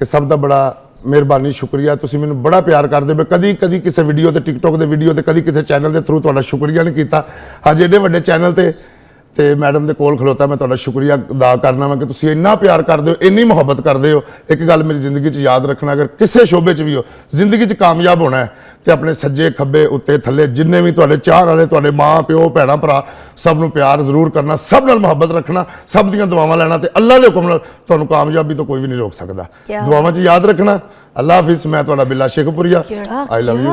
ਕਿ ਸਭ ਦਾ ਬੜਾ ਮਿਹਰਬਾਨੀ, ਸ਼ੁਕਰੀਆ. ਤੁਸੀਂ ਮੈਨੂੰ ਬੜਾ ਪਿਆਰ ਕਰਦੇ ਹੋ. ਕਦੀ ਕਦੀ ਕਿਸੇ ਵੀਡੀਓ ਤੇ, ਟਿਕਟੋਕ ਦੇ ਵੀਡੀਓ ਤੇ, ਕਦੀ ਕਿਸੇ ਚੈਨਲ ਦੇ ਥਰੂ ਤੁਹਾਡਾ ਸ਼ੁਕਰੀਆ ਨਹੀਂ ਕੀਤਾ. ਅੱਜ ਏਡੇ ਵੱਡੇ ਚੈਨਲ ਤੇ ਮੈਡਮ ਦੇ ਕੋਲ ਖਲੋਤਾ ਮੈਂ ਤੁਹਾਡਾ ਸ਼ੁਕਰੀਆ ਅਦਾ ਕਰਨਾ ਵਾ ਕਿ ਤੁਸੀਂ ਇੰਨਾ ਪਿਆਰ ਕਰਦੇ ਹੋ, ਇੰਨੀ ਮੁਹੱਬਤ ਕਰਦੇ ਹੋ. ਇੱਕ ਗੱਲ ਮੇਰੀ ਜ਼ਿੰਦਗੀ 'ਚ ਯਾਦ ਰੱਖਣਾ, ਅਗਰ ਕਿਸੇ ਸ਼ੋਬੇ 'ਚ ਵੀ ਹੋ, ਜ਼ਿੰਦਗੀ 'ਚ ਕਾਮਯਾਬ ਹੋਣਾ ਹੈ ਤੇ ਆਪਣੇ ਸੱਜੇ ਖੱਬੇ ਉੱਤੇ ਥੱਲੇ ਜਿੰਨੇ ਵੀ ਤੁਹਾਡੇ ਚਾਹਣ ਵਾਲੇ, ਤੁਹਾਡੇ ਮਾਂ ਪਿਓ ਭੈਣਾਂ ਭਰਾ, ਸਭ ਨੂੰ ਪਿਆਰ ਜ਼ਰੂਰ ਕਰਨਾ, ਸਭ ਨਾਲ ਮੁਹੱਬਤ ਰੱਖਣਾ, ਸਭ ਦੀਆਂ ਦੁਆਵਾਂ ਲੈਣਾ ਤੇ ਅੱਲਾ ਦੇ ਹੁਕਮ ਨਾਲ ਤੁਹਾਨੂੰ ਕਾਮਯਾਬੀ ਤੋਂ ਕੋਈ ਵੀ ਨਹੀਂ ਰੋਕ ਸਕਦਾ. ਕਿਆ ਦੁਆਵਾਂ 'ਚ ਯਾਦ ਰੱਖਣਾ. ਅੱਲਾ ਹਾਫਿਜ਼. ਮੈਂ ਤੁਹਾਡਾ ਬਿੱਲਾ ਸ਼ੇਖਪੁਰੀਆ. ਆਈ ਲਵ ਯੂ.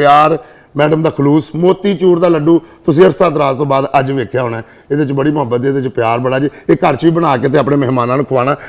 ਪਿਆਰ, ਮੈਡਮ ਦਾ ਖਲੂਸ. ਮੋਤੀ ਚੂਰ ਦਾ ਲੱਡੂ ਤੁਸੀਂ ਅਰਸਾ ਦਰਾਜ਼ ਤੋਂ ਬਾਅਦ ਅੱਜ ਵੇਖਿਆ ਹੋਣਾ. ਇਹਦੇ ਚ ਬੜੀ ਮੁਹੱਬਤ, ਇਹਦੇ ਚ ਪਿਆਰ ਬੜਾ ਜੀ. ਇਹ ਘਰ ਚ ਵੀ ਬਣਾ ਕੇ ਤੇ ਆਪਣੇ ਮਹਿਮਾਨਾਂ ਨੂੰ ਖਵਾਣਾ,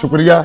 ਸ਼ੁਕਰੀਆ.